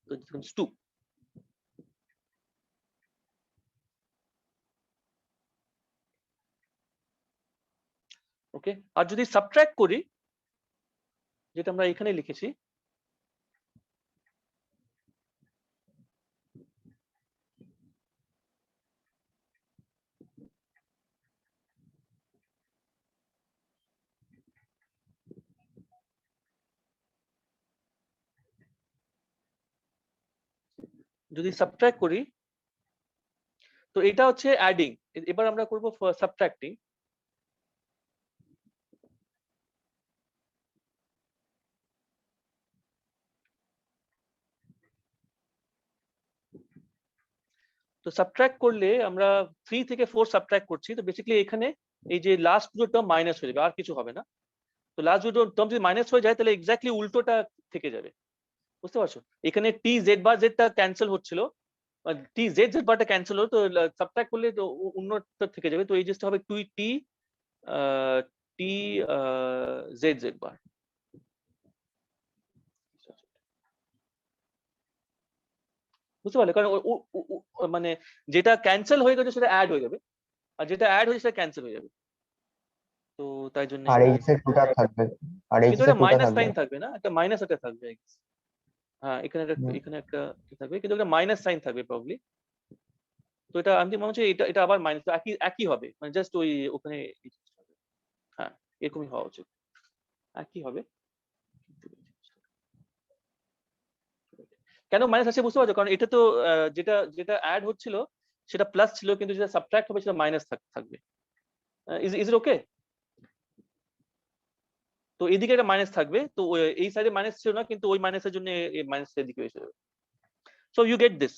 তো it becomes 2। ওকে, আর যদি সাবট্রাক্ট করি, যেটা আমরা এখানে লিখেছি, যদি সাবট্রাক্ট করি তো এটা হচ্ছে অ্যাডিং, এবার আমরা করব সাবট্রাক্টিং। তো সাবট্রাক্ট করলে আমরা 3 থেকে 4 সাবট্রাক্ট করছি, তো বেসিক্যালি এখানে এই যে লাস্ট দুটো টার্ম মাইনাস হয়ে যাবে, আর কিছু হবে না। তো লাস্ট দুটো টার্ম যদি মাইনাস হয়ে যায় তাহলে এক্স্যাক্টলি উল্টোটা থেকে যাবে, বুঝতে পারছো? এখানে টি জেড বার জেডটা ক্যান্সেল হচ্ছিল, টি জেড জেড বারটা ক্যান্সেল হলো, তো সাবট্রাক্ট করলে তো অন্যটা থেকে যাবে, তো এই জিনিসটা হবে 2 টি টি জেড জেড বার। বুঝতে পারলে? কারণ মানে যেটা ক্যান্সেল হয়ে গেছে সেটা অ্যাড হয়ে যাবে, আর যেটা অ্যাড হয়েছে সেটা ক্যান্সেল হয়ে যাবে, তো তাই জন্য আর এইচ এর টুটা থাকবে, আর এইচ কিন্তু এর এটা টুটা মাইনাস থাকবে। সাইন থাকবে না, একটা মাইনাস একটা থাকবে। হ্যাঁ, এখানে একটা থাকবে, কিন্তু একটা মাইনাস সাইন থাকবে প্রবাবলি। তো এটা আমি মনে হচ্ছে এটা এটা আবার মাইনাস একই একই হবে, মানে জাস্ট ওই ওখানে হ্যাঁ এরকমই হওয়া উচিত, একই হবে। কেন মাইনাস আছে বুঝতে পারছো? কারণ এটা তো যেটা যেটা অ্যাড হচ্ছিল সেটা প্লাস ছিল, কিন্তু যেটা সাবট্রাক্ট হবে সেটা মাইনাস থাকবে। ইজ ইট ওকে? তো এদিকে একটা মাইনাস থাকবে, তো এই সাইডে মাইনাস ছিল না, কিন্তু ওই মাইনাসের জন্য এই মাইনাস এদিকে এসে যাবে। So you get this.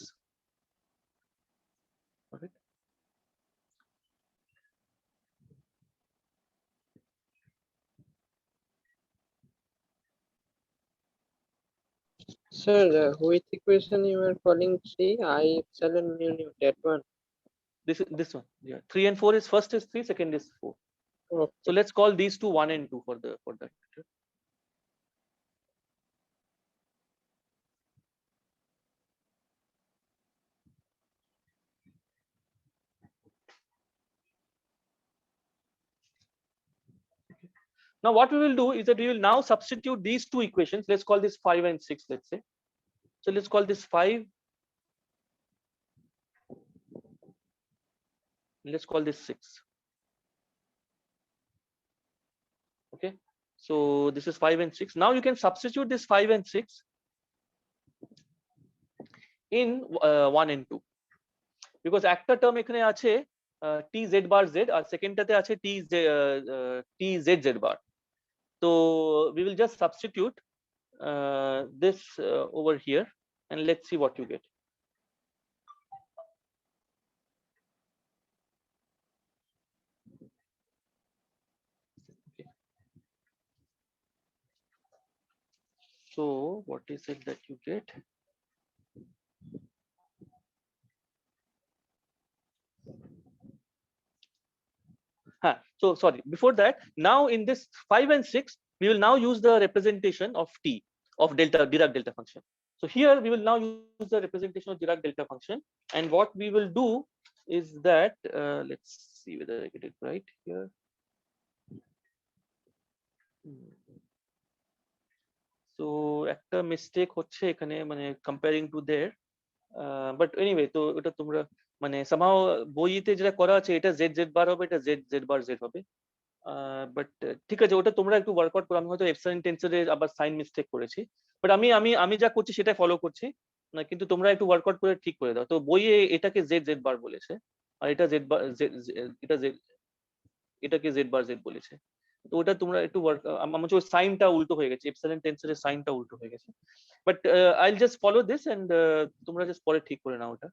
Sir, which equation you are calling 3 I epsilon mu nu, that one? This one, yeah. 3 and 4 is first is 3, second is 4. Okay. So let's call these two 1 and 2 for that. Now what we will do is that we will now substitute these two equations. Let's call this 5 and 6, let's say. So let's call this 5. Let's call this 6. Okay. So this is 5 and 6. Now you can substitute this 5 and 6 in 1 and 2. Because একটা term এখানে আছে t z bar z, আর সেকেন্ডটাতে আছে t z z bar. So we will just substitute this over here, and let's see what you get. So what is it that you get? So sorry, before that, now in this 5 and 6, we will now use the representation of T of Dirac delta function. So here we will now use the representation of Dirac delta function, and what we will do is that let's see whether I get it right here. So একটা mistake হচ্ছে এখানে, মানে comparing to there, but anyway, তো ওটা তোমরা মানে somehow বইতে যেটা করা আছে, এটা z z বার হবে, এটা z z বার z হবে, বাট ঠিক আছে, ওটা তোমরা একটু ওয়ার্কআউট করো। আমি হয়তো এপসাইলন টেন্সরে আবার সাইন মিস্টেক করেছি, বাট আমি আমি আমি যা করছি সেটাই ফলো করছি না, কিন্তু তোমরা একটু ওয়ার্কআউট করে ঠিক করে দাও। তো বইয়ে এটাকে জেড জেড বার বলেছে, আর এটা জেড বার এটা জেড, এটাকে জেড বার জেড বলেছে। তো ওটা তোমরা একটু ওয়ার্ক, আমার হচ্ছে ওই সাইনটা উল্টো হয়ে গেছে, এপসাইলন টেন্সরের সাইনটা উল্টো হয়ে গেছে, but I will just follow this and তোমরা জাস্ট পরে ঠিক করে নাও ওটা।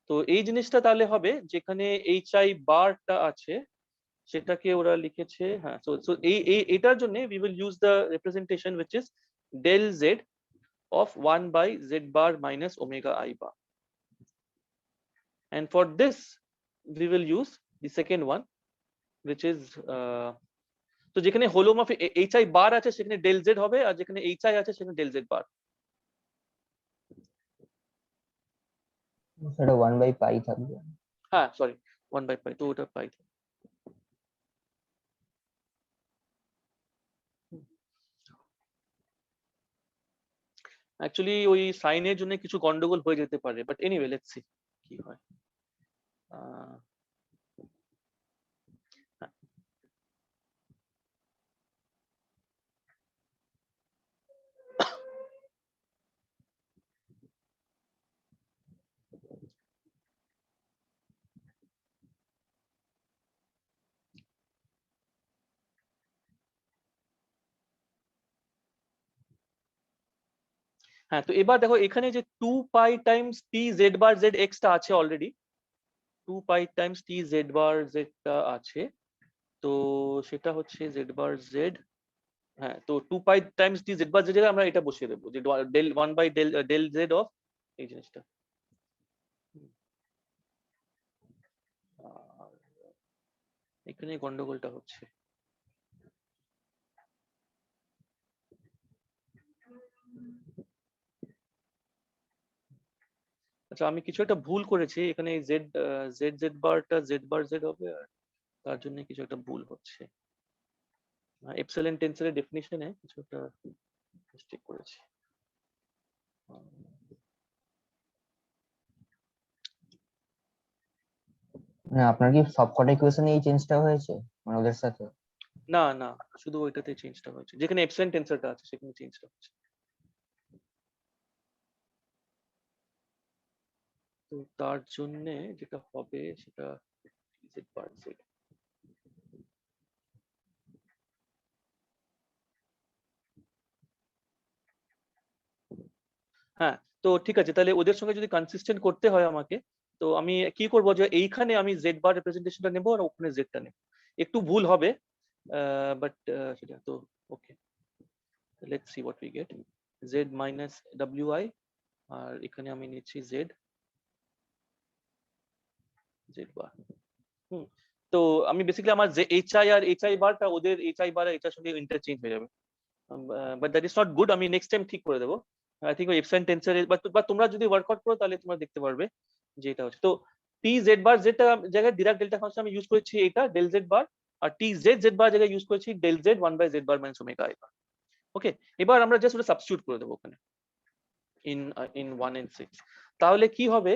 তো এই জিনিসটা তাহলে হবে যেখানে এইচ আই বারটা আছে সেটাকে ওরা লিখেছে, হ্যাঁ, সো সো এটার জন্য we will use the representation which is del z of 1 by z bar minus omega I bar, and for this we will use the second one which is তো যেখানে holomorphic hi bar আছে সেখানে del z হবে, আর যেখানে hi আছে সেখানে del z bar। সেটা 1 by পাই থাকবে। হ্যাঁ সরি, 1 by pi, তো ওটা পাই। অ্যাকচুয়ালি ওই সাইনের জন্য কিছু গন্ডগোল হয়ে যেতে পারে, বাট এনিওয়ে লেটস সি কি হয়। হ্যাঁ, তো এবার দেখো এখানে যে 2 পাই টাইমস টি জেড বার জেড এক্স টা আছে অলরেডি, 2 পাই টাইমস টি জেড বার জেড টা আছে, তো সেটা হচ্ছে জেড বার জেড। হ্যাঁ, তো 2 পাই টাইমস টি জেড বার জেড এর আমরা এটা বসিয়ে দেবো যে del 1 by del del z of এই জিনিসটা। আর এখানে গন্ডগোলটা হচ্ছে। আচ্ছা, আমি কিছু একটা ভুল করেছি এখানে, জেড জেড জেড বারটা জেড বার জেড হবে, আর তার জন্য কিছু একটা ভুল হচ্ছে, এপসিলন টেন্সরের ডেফিনিশনে কিছু একটা মিস্টেক করেছি। না, আপনার কি সবকটা ইকুয়েশনে এই চেঞ্জটা হয়েছে মানে ওদের সাথে? না না, শুধু ওইটাতে চেঞ্জটা হয়েছে, যেখানে এপসিলন টেন্সরটা আছে সেখানে চেঞ্জটা হচ্ছে। তো তার জন্য যেটা হবে সেটা z bar z। হ্যাঁ, তো ঠিক আছে, তাহলে ওদের সঙ্গে যদি কনসিস্টেন্ট করতে হয় আমাকে, তো আমি কি করব যে এইখানে আমি z বার রিপ্রেজেন্টেশনটা নেব আর ওখানে z টা নেব, একটু ভুল হবে, বাট সেটা তো okay. Let's see what we get, z মাইনাস wi, আর এখানে আমি নিচ্ছি z বার। তো আমি বেসিক্যালি আমার যে hi আর hi বারটা ওদের hi বার আর এটার সঙ্গে ইন্টারচেঞ্জ হয়ে যাবে, but that is not good, আমি নেক্সট টাইম ঠিক করে দেবো। আই থিঙ্ক ওই এপসাইলন টেন্সরে বা তোমরা যদি ওয়ার্কআউট করো তাহলে তোমরা দেখতে পারবে যে এটা হচ্ছে। তো টি জেড বার জেডটা জায়গায় ডিরাক ডেল্টা ফাংশন আমি ইউজ করেছি এটা ডেল জেড বার, আর টি জেড জেড বার জায়গায় ইউজ করেছি del z 1 by z bar minus omega i bar. Okay, এবার আমরা জাস্ট ওটা সাবস্টিটিউট করে দেবো ওখানে ইন 1 and 6। তাহলে কি হবে,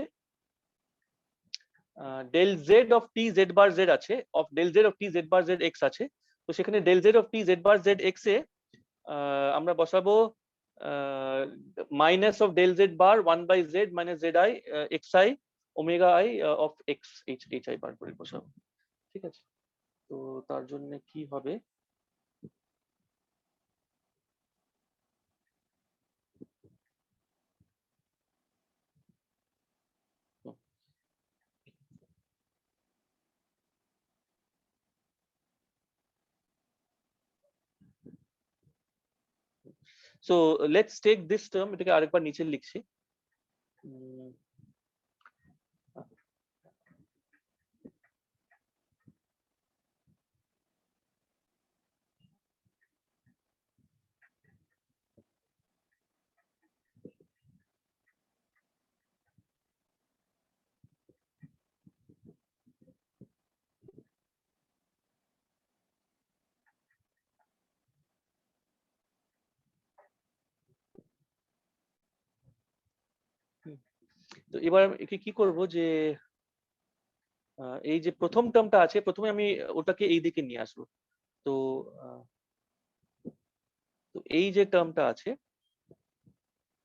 del z of t z bar z আছে, of del z of t z bar z x আছে, তো সেখানে del z of t z bar z x এ আমরা বসাবো minus of del z bar 1 by z minus z i x i omega i of x h i bar করে বসাবো, ঠিক আছে। তো তার জন্য কি হবে, so let's take this term, এটাকে আরেকবার নিচে লিখছি। তো এবার একে কি করব যে এই যে প্রথম টার্মটা আছে, প্রথমে আমি ওটাকে এই দিকে নিয়ে আসবো। তো তো এই যে টার্মটা আছে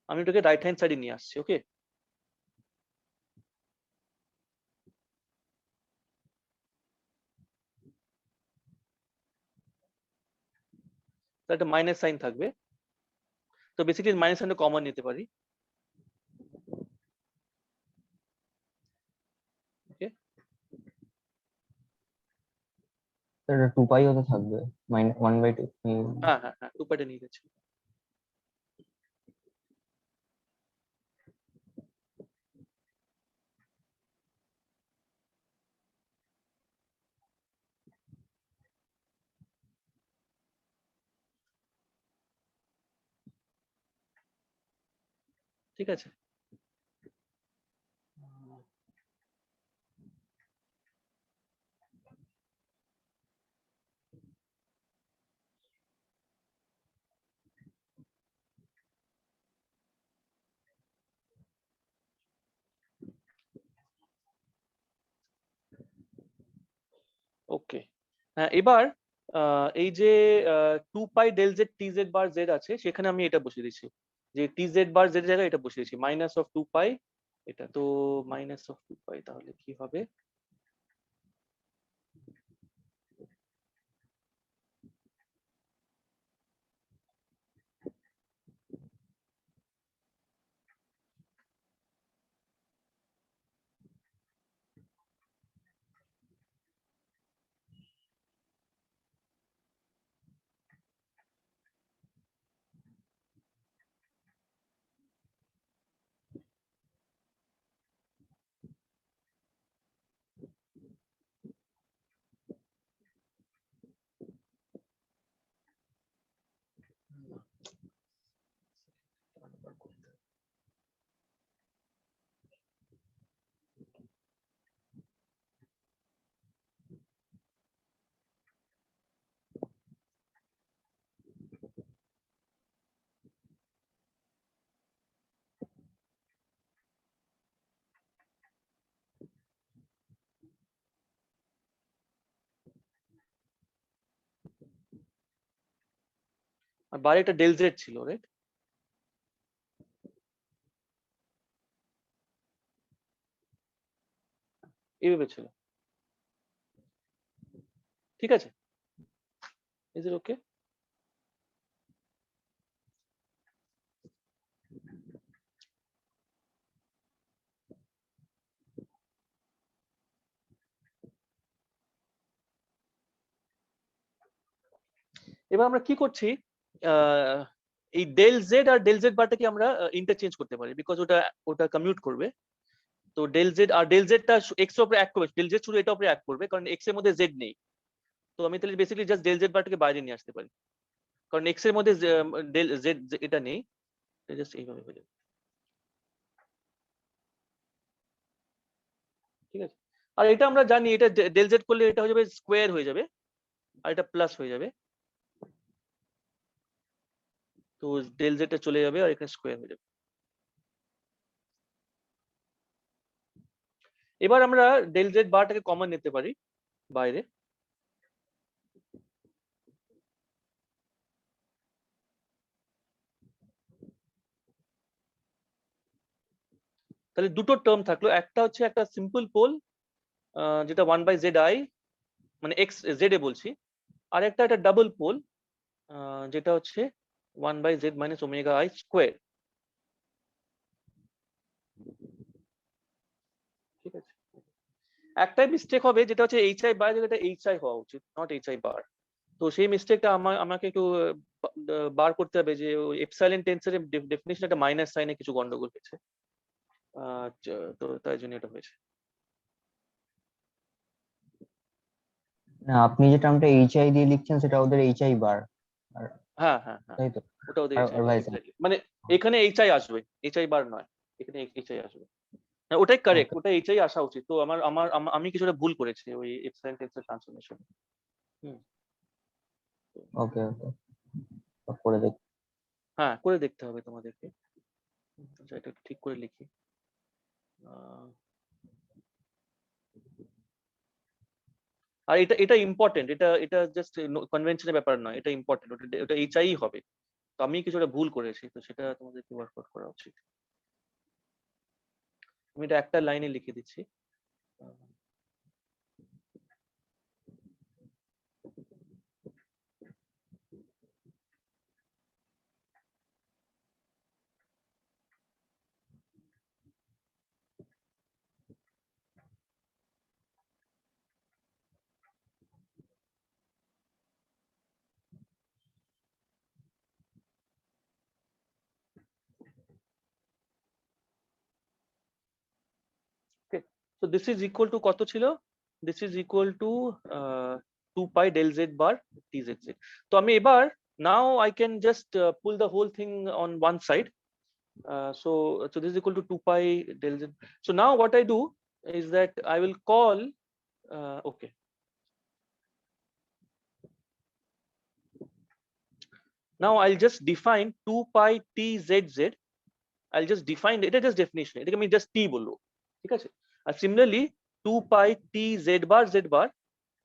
আমি ওটাকে রাইট হ্যান্ড সাইডে নিয়ে আসছি। ওকে, একটা মাইনাস সাইন থাকবে। তো বেসিক্যালি মাইনাস সাইনটা কমন নিতে পারি। ওকে, এটা 2 পাই হতে থাকবে, -1/2। হ্যাঁ হ্যাঁ হ্যাঁ, উপায়টা নিয়ে গেছি। ঠিক আছে, ওকে। হ্যাঁ, এবার এই যে 2 pi del z t z bar z আছে, সেখানে আমি এটা বসিয়ে দিচ্ছি, যে টি জেড বার জেড জায়গায় এটা বসিয়ে দিচ্ছি -2 পাই। এটা তো -2 পাই, তাহলে কি হবে? আর বাইরে একটা ডেল জেড ছিল, রাইট? এইভাবে ছিল, ঠিক আছে? ইজ ইট ওকে? এবার আমরা কি করছি, এই ডেল জেড আর ডেল জেড বারটাকে আমরা ইন্টারচেঞ্জ করতে পারি, বিকজ ওটা ওটা কমিউট করবে। তো ডেল জেড আর ডেল জেডটা এক্স এর উপরে অ্যাক্ট করবে, ডেল জেড শুধু এটা উপরে অ্যাক্ট করবে, কারণ এক্স এর মধ্যে জেড নেই। তো আমি তাহলে বেসিক্যালি জাস্ট ডেল জেড বারটাকে বাইরে নিয়ে আসতে পারি, কারণ এক্স এর মধ্যে ডেল জেড এটা নেই। জাস্ট এইভাবে হয়ে যাবে, ঠিক আছে? আর এটা আমরা জানি, এটা ডেল জেড করলে এটা হয়ে যাবে স্কোয়ার হয়ে যাবে, আর এটা প্লাস হয়ে যাবে। তো ডেল জেডটা চলে যাবে আর এখানে স্কোয়ার হয়ে যাবে। এবার আমরা ডেল জেড বারটাকে কমন নিতে পারি বাইরে। তাহলে দুটো টার্ম থাকলো, একটা হচ্ছে একটা সিম্পল পোল যেটা 1/zi, মানে এক্স জেড এ বলছি, আর একটা একটা ডাবল পোল যেটা হচ্ছে 1/z - ওমেগা আই স্কোয়ার। ঠিক আছে, একটাই মিস্টেক হবে, যেটা হচ্ছে এইচ আই বার, যেটা এইচ আই হওয়া উচিত, নট এইচ আই বার। তো সেই মিস্টেকটা আমাকে একটু বার করতে হবে যে ওই এপসাইলন টেন্সরের ডেফিনিশন একটা মাইনাস সাইনে কিছু গন্ডগোল হয়েছে, তো তাই জন্য এটা হয়েছে। না, আপনি যে টার্মটা এইচআই দিয়ে লিখছেন সেটা ওদের এইচআই বার, হ্যাঁ হ্যাঁ হ্যাঁ, তাই তো? ওটা ওদের আর এইচআই বার, ভাই এক্স্যাক্টলি। মানে এখানে এইচআই আসবে, এইচআই বার নয়, এখানে এইচআই আসবে। হ্যাঁ, ওটাই কারেক্ট, Okay. ওটা এইচআই আসা উচিত। তো আমি কিছুটা ভুল করেছি ওই এপসাইলন টেন্সর ট্রান্সফরমেশন। ওকে ওকে, করে দেখ। হ্যাঁ, করে দেখতে হবে তোমাদেরকে। আচ্ছা, এটা একটু ঠিক করে লিখি। আর এটা এটা ইম্পর্টেন্ট, এটা এটা জাস্ট কনভেনশনের ব্যাপার নয়, এটা ইম্পর্টেন্ট, ওটা এইচআই হবে। তো আমি কিছুটা ভুল করেছি, তো সেটা তোমাদেরকে ওয়ার্কআউট করা উচিত। আমি এটা একটা লাইনে লিখে দিচ্ছি। Okay, so this is equal to কত ছিল? This is equal to 2 pi del z bar tzz. তো আমি এবার now I can just pull the whole thing on one side. So this is equal to 2 pi del z. So now what I do is that I will call okay. Now I'll just define 2 pi tzz. I'll just define এটা just definition, এটাকে আমি just t বলবো, ঠিক আছে? আর similarly 2 pi t z bar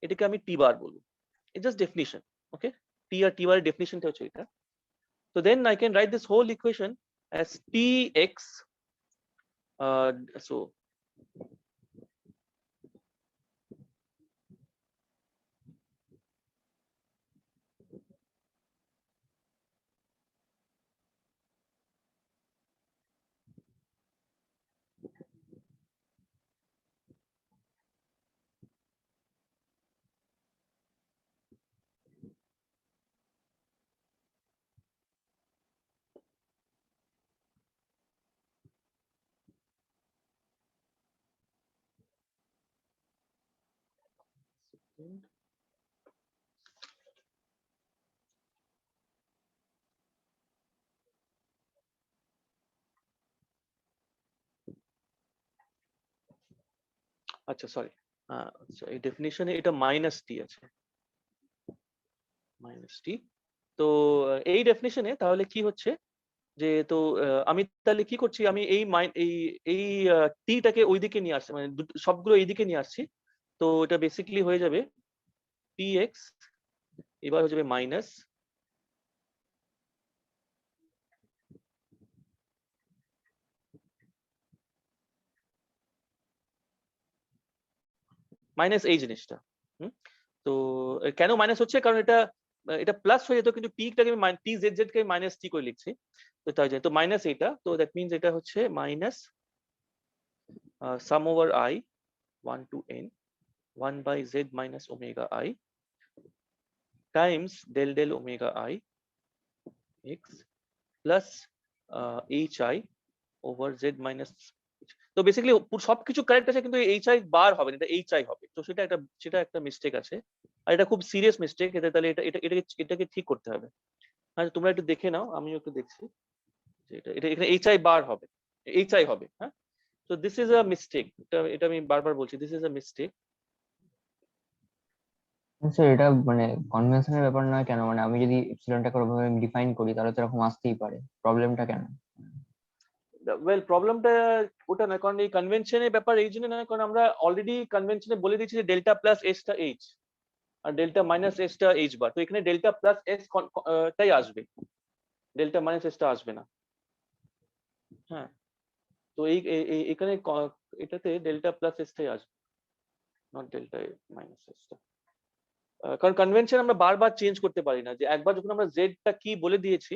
এটাকে আমি t বার বলবো। It's just definition, okay? T R t বার ডেফিনিশনটা হচ্ছে এটা। So then I can write this whole equation as tx so আচ্ছা সরি, আচ্ছা এই ডেফিনিশনে এটা মাইনাস টি আছে, মাইনাস টি। তো এই ডেফিনিশনে তাহলে কি হচ্ছে যে তো আমি তাহলে কি করছি, আমি এই এই টিটাকে ওইদিকে নিয়ে আসছি, মানে সবগুলো এইদিকে নিয়ে আসছি। তো এটা বেসিক্যালি হয়ে যাবে tx এবার হয়ে যাবে মাইনাস মাইনাস এই জিনিসটা। তো কেন মাইনাস হচ্ছে, কারণ এটা এটা প্লাস হয়ে যেত, কিন্তু টিটাকে আমি টি জেড জেড কে মাইনাস টি করে লিখছি। তো তাই জন্য তো মাইনাস এটা, তো দ্যাট মিনস এটা হচ্ছে minus sum over i 1 to n 1 by z minus omega i times del del omega i x plus hi over z minus তো বেসিক্যালি সবকিছু কারেক্ট আছে, কিন্তু hi বার হবে না, এটা hi হবে। তো সেটা একটা মিস্টেক আছে, আর এটা খুব সিরিয়াস মিস্টেক। এটা তাহলে এটাকে ঠিক করতে হবে। হ্যাঁ, তোমরা একটু দেখে নাও, আমিও একটু দেখছি যে এটা এখানে hi বার হবে, hi হবে। হ্যাঁ, তো দিস ইজ আ মিস্টেক, এটা আমি বারবার বলছি, this is a mistake. Sir এটা মানে কনভেনশনের ব্যাপার নয় কেন? মানে আমি যদি এপসিলনটাকে ওভাবে ডিফাইন করি তাহলে তো এরকম আসতেই পারে, প্রবলেমটা কেন? ওয়েল প্রবলেমটা ওটা না, কারণ এই কনভেনশনের ব্যাপার এই জন্য না, কারণ আমরা অলরেডি কনভেনশনে বলে দিয়েছি যে delta plus এসটা H R delta minus এসটা H বার। তো এখানে ডেল্টা প্লাস এস তাই আসবে, ডেল্টা মাইনাস এসটা আসবে না। হ্যাঁ, তো এখানে এটাতে ডেল্টা প্লাস এসটাই আসবে, নট ডেল্টা মাইনাস এসটা। কারণ কনভেনশন আমরা বারবার চেঞ্জ করতে পারি না, যে একবার যখন আমরা জেডটা কি বলে দিয়েছি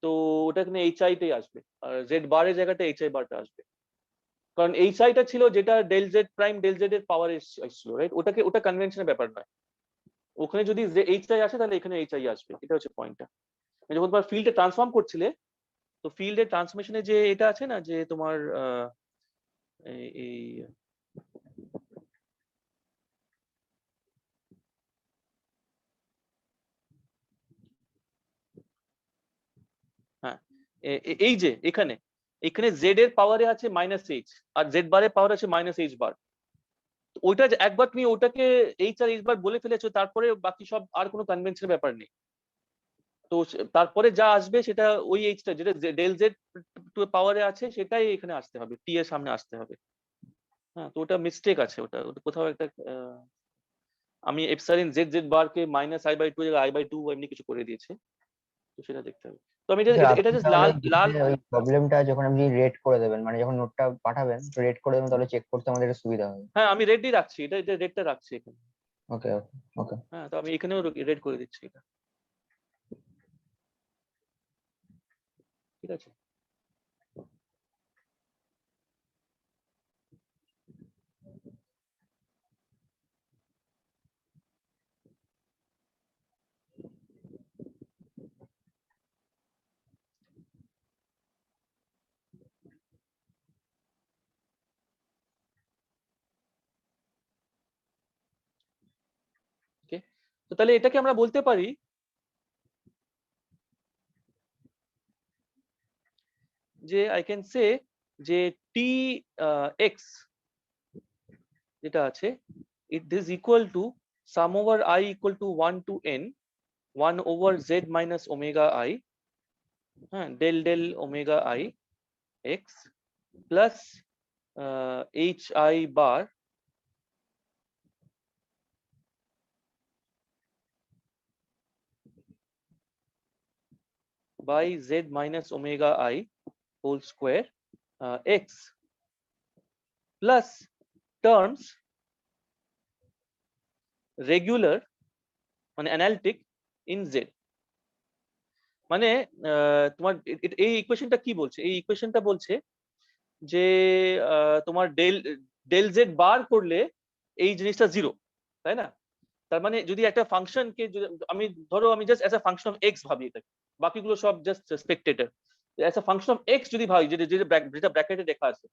তো ওটা এখানে এইচআইটাই আসবে, আর জেড বারের জায়গাটা এইচআই বারটা আসবে। কারণ এইচআইটা ছিল যেটা del z prime del z এর পাওয়ার এসেছিল, রাইট? ওটা কনভেনশনের ব্যাপার নয়, ওখানে যদি এইচ আই আসে তাহলে এখানে এইচ আই আসবে, এটা হচ্ছে পয়েন্টটা। যখন তোমার ফিল্ডে ট্রান্সফর্ম করছিলে, তো ফিল্ডের ট্রান্সফরমেশনে যে এটা আছে না, যে তোমার এই হ্যাঁ এই যে এখানে এখানে জেড এর পাওয়ারে আছে -h আর জেড বারের পাওয়ার আছে -h বার। ওইটা একবার তুমি ওটাকে এইচ আর এইচ বার বলে ফেলেছো, তারপরে বাকি সব আর কোনো কনভেনশনের ব্যাপার নেই। তো তারপরে যা আসবে সেটা ওই এইচটা যেটা ডেল জেড পাওয়ারে আছে সেটাই এখানে আসতে হবে, টি এর সামনে আসতে হবে। হ্যাঁ, তো ওটা মিস্টেক আছে, ওটা কোথাও একটা আমি এপসাইলন জেড জেড বার কে -i/2 জায়গায় i/2 এমনি কিছু করে দিয়েছে, তো সেটা দেখতে হবে। তো আমি এটা জাস্ট লাল লাল ওই প্রবলেমটা যখন আপনি রেড করে দেবেন, মানে যখন নোটটা পাঠাবেন রেড করে দেবেন, তাহলে চেক করতে আমাদের একটু সুবিধা হবে। হ্যাঁ, আমি রেডই রাখছি, এটা রেডটা রাখছি এখানে। ওকে ওকে ওকে। হ্যাঁ, তো আমি এখানেও রেড করে দিচ্ছি এটা, ঠিক আছে। তো তাহলে এটাকে আমরা বলতে পারি যে আই ক্যান সে যে টি এক্স যেটা আছে, it is equal to sum over i equal to 1 to n 1 over z minus omega i, হ্যাঁ, del del omega i x plus h i bar by z minus omega I whole square x plus terms regular মানে analytic in z। মানে তোমার এই ইকুয়েশনটা কি বলছে, এই ইকুয়েশনটা বলছে যে তোমার ডেল জেড বার করলে এই জিনিসটা 0, তাই না? তার মানে যদি একটা ফাংশনকে আমি ধরো আমি just as a function of x ভাবি এটাকে, বাকিগুলো সব just Spectator, as a function of x যদি ভাবি, যেটা ব্র্যাকেটে লেখা আছে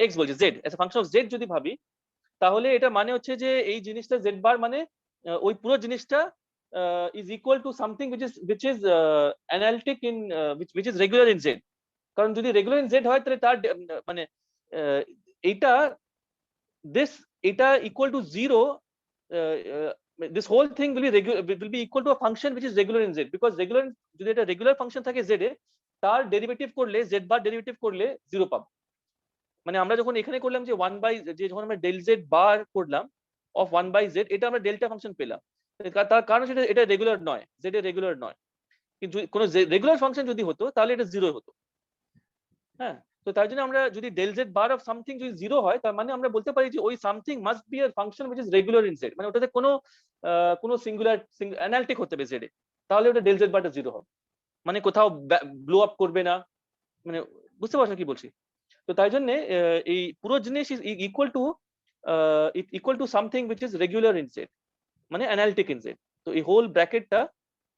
এক্স বলছে Z, as a function of Z যদি ভাবি, তাহলে এটা মানে হচ্ছে যে এই জিনিসটা জেড বার মানে ওই পুরো জিনিসটা is equal to something which is analytic in which is regular in z। কারণ যদি রেগুলার ইন জেড হয় তাহলে তার মানে এইটা এটা equal to 0, this whole thing will be equal to a function which is regular in z, because regular যদি এটা রেগুলার ফাংশন থাকে z এ, তার ডেরিভেটিভ করলে z বার ডেরিভেটিভ করলে 0 পাবো। মানে আমরা যখন এখানে করলাম যে 1/z, যখন আমরা ডেল জেড বার করলাম অফ 1/z, এটা আমরা ডেল্টা ফাংশন পেলাম, তার কারণ সেটা এটা রেগুলার নয়, z এ রেগুলার নয়। কিন্তু কোনো রেগুলার ফাংশন যদি হতো তাহলে এটা 0 হতো। হ্যাঁ, তো তার জন্য আমরা যদি del z bar of something যদি 0 হয়, তার মানে আমরা বলতে পারি যে ওই something must be a function which is regular in z, মানে ওটাতে কোনো সিঙ্গুলার অ্যানালিটিক হতে হবে z এ, তাহলে ওটা ডেল জেড বারটা 0 হবে, মানে কোথাও ব্লো আপ করবে না, মানে বুঝতে পারছো কি বলছি? তো তাই জন্য এই পুরো জিনিস is equal to something which is regular in z, মানে অ্যানালিটিক in z। তো এই হোল ব্র্যাকেটটা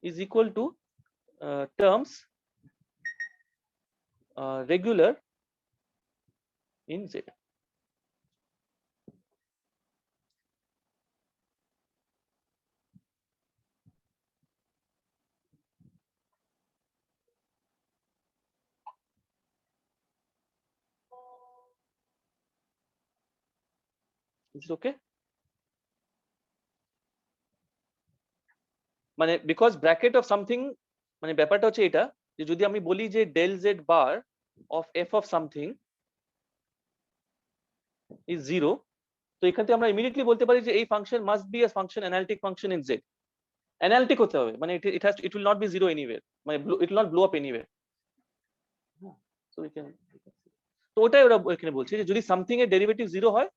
is equal to terms regular in z। Is it okay? মানে বিকজ ব্র্যাকেট অফ সামথিং, মানে ব্যাপারটা হচ্ছে এটা যে যদি আমি বলি যে del z bar of f of something is 0, তো এখান থেকে আমরা ইমিডিয়েটলি বলতে পারি যে এই function must be a function analytic function in z. Analytic হতে হবে, মানে it will not be 0 anywhere, মানে it will not blow up anywhere. তো ওটাই ওরা এখানে বলছে যে যদি সামথিং এর ডেরিভেটিভ 0 হয়,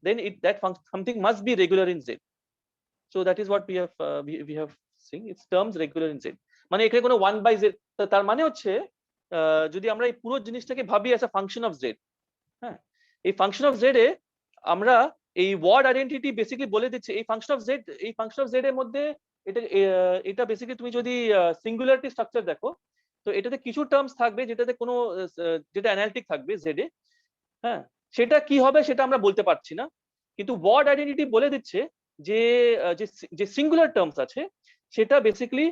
then that something must be regular in z। So that is what we have seen, its terms regular in z, মানে এখানে কোনো 1/z, তার মানে হচ্ছে যদি আমরা এই পুরো জিনিসটাকে ভাবি as a function of z, হ্যাঁ, এই ফাংশন অফ z এ আমরা এই ওয়ার্ড আইডেন্টিটি বেসিক্যালি বলে দিচ্ছে এই ফাংশন অফ জেড এর মধ্যে এটা বেসিক্যালি তুমি যদি সিঙ্গুলারিটি স্ট্রাকচার দেখো, তো এটাতে কিছু টার্মস থাকবে যেটাতে কোনো যেটা অ্যানালিটিক থাকবে জেড এ, হ্যাঁ, সেটা কি হবে সেটা আমরা বলতে পারছি না, কিন্তু ওয়ার্ড আইডেন্টিটি বলে দিচ্ছে যে যে সিঙ্গুলার টার্মস আছে সেটা বেসিক্যালি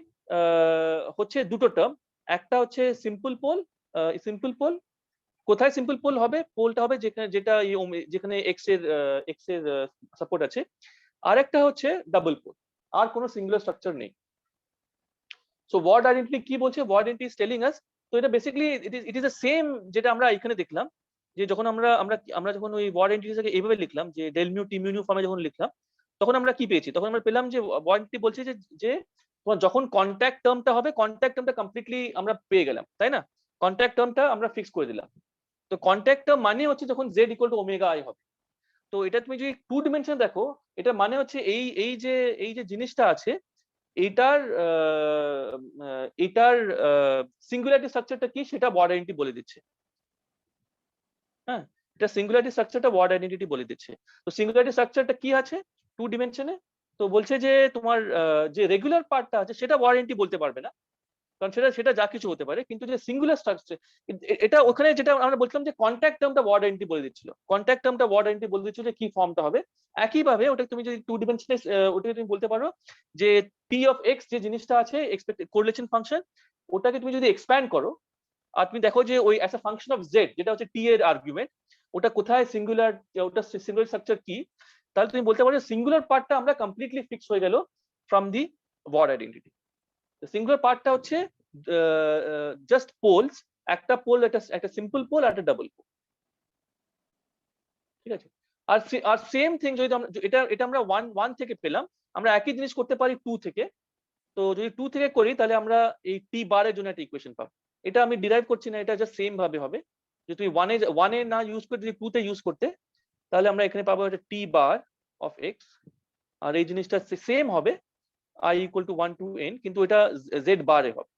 হচ্ছে দুটো টার্ম। একটা হচ্ছে সিম্পল পোল, কোথায় সিম্পল পোল হবে, পোলটা হবে যেখানে এক্স এর সাপোর্ট আছে, আর একটা হচ্ছে ডাবল পোল, আর কোনো সিঙ্গুলার স্ট্রাকচার নেই। সো ওয়ার্ড আইডেন্টিটি কি বলছে, Ward identity is telling us, তো এটা basically it is the same যেটা আমরা এখানে দেখলাম, যে যখন আমরা যখন ওই ওয়ার্ড আইডেন্টিটিটাকে এইভাবে লিখলাম যে del mu t mu new ফর্মে যখন লিখলাম, তখন আমরা কি পেয়েছি, তখন আমরা পেলাম যে ওয়ার্ড আইডেন্টিটি বলছে যে তোমার যখন কন্ট্যাক্ট টার্মটা হবে, কন্ট্যাক্ট টার্মটা কমপ্লিটলি আমরা পেয়ে গেলাম, তাই না, কন্ট্যাক্ট টার্মটা আমরা ফিক্স করে দিলাম। তো কন্ট্যাক্ট টার্ম মানে হচ্ছে যখন z equal to omega I হবে। তো এটা তুমি যদি টু ডিমেনশন দেখো, এটা মানে হচ্ছে এই যে জিনিসটা আছে এটার সিঙ্গুলারিটি স্ট্রাকচারটা কি সেটা ওয়ার্ড আইডেন্টিটি বলে দিচ্ছে। হ্যাঁ, এটা সিঙ্গুলারিটি স্ট্রাকচারটা ওয়ার্ড আইডেন্টিটি বলে দিচ্ছে। তো সিঙ্গুলারিটি স্ট্রাকচারটা কি আছে টু ডিমেনশনে, তো বলছে যে তোমার যে রেগুলার পার্টটা আছে সেটা ওয়ার্ড আইডেন্টিটি বলতে পারবে না, কারণ সেটা যা কিছু হতে পারে, কিন্তু যে সিঙ্গুলার স্ট্রাকচার এটা ওখানে যেটা আমরা বলছিলাম যে কন্ট্যাক্ট টার্মটা ওয়ার্ড আইডেন্টিটি বলে দিচ্ছিল, কন্ট্যাক্ট টার্মটা ওয়ার্ড আইডেন্টিটি বলে দিচ্ছিল যে কি ফর্মটা হবে। একইভাবে ওটা তুমি যদি টু ডিমেনশনে ওটাকে তুমি বলতে পারো যে টি অফ এক্স যে জিনিসটা আছে এক্সপেক্টেড কোরিলেশন ফাংশন, ওটাকে তুমি যদি এক্সপ্যান্ড করো আর তুমি দেখো যে ওই as a function of Z যেটা হচ্ছে টি এর আর্গুমেন্ট, ওটা কোথায় সিঙ্গুলার, ওটা সিঙ্গুলার স্ট্রাকচার কি, তাহলে তুমি বলতে পারো সিঙ্গুলার পার্টটা আমরা কমপ্লিটলি ফিক্স হয়ে গেল from the Ward identity. Singular পার্টটা হচ্ছে জাস্ট পোলস, একটা পোল, একটা সিম্পল পোল আর একটা ডাবল পোল, ঠিক আছে। আর সেম থিং যদি এটা আমরা 1 থেকে পেলাম, আমরা একই জিনিস করতে পারি 2 থেকে। তো যদি 2 থেকে করি তাহলে আমরা এই টি বারের জন্য একটা ইকুয়েশন পাবো। এটা আমি ডিরাইভ করছি না, এটা জাস্ট সেম ভাবে হবে। যদি তুমি 1 এ না ইউজ করে যদি 2 তে ইউজ করতে, তাহলে আমরা এখানে পাবো একটা টি বার অফ এক্স, আর এই জিনিসটা সেম হবে i equal to 1 to n, কিন্তু এটা z বারে হবে।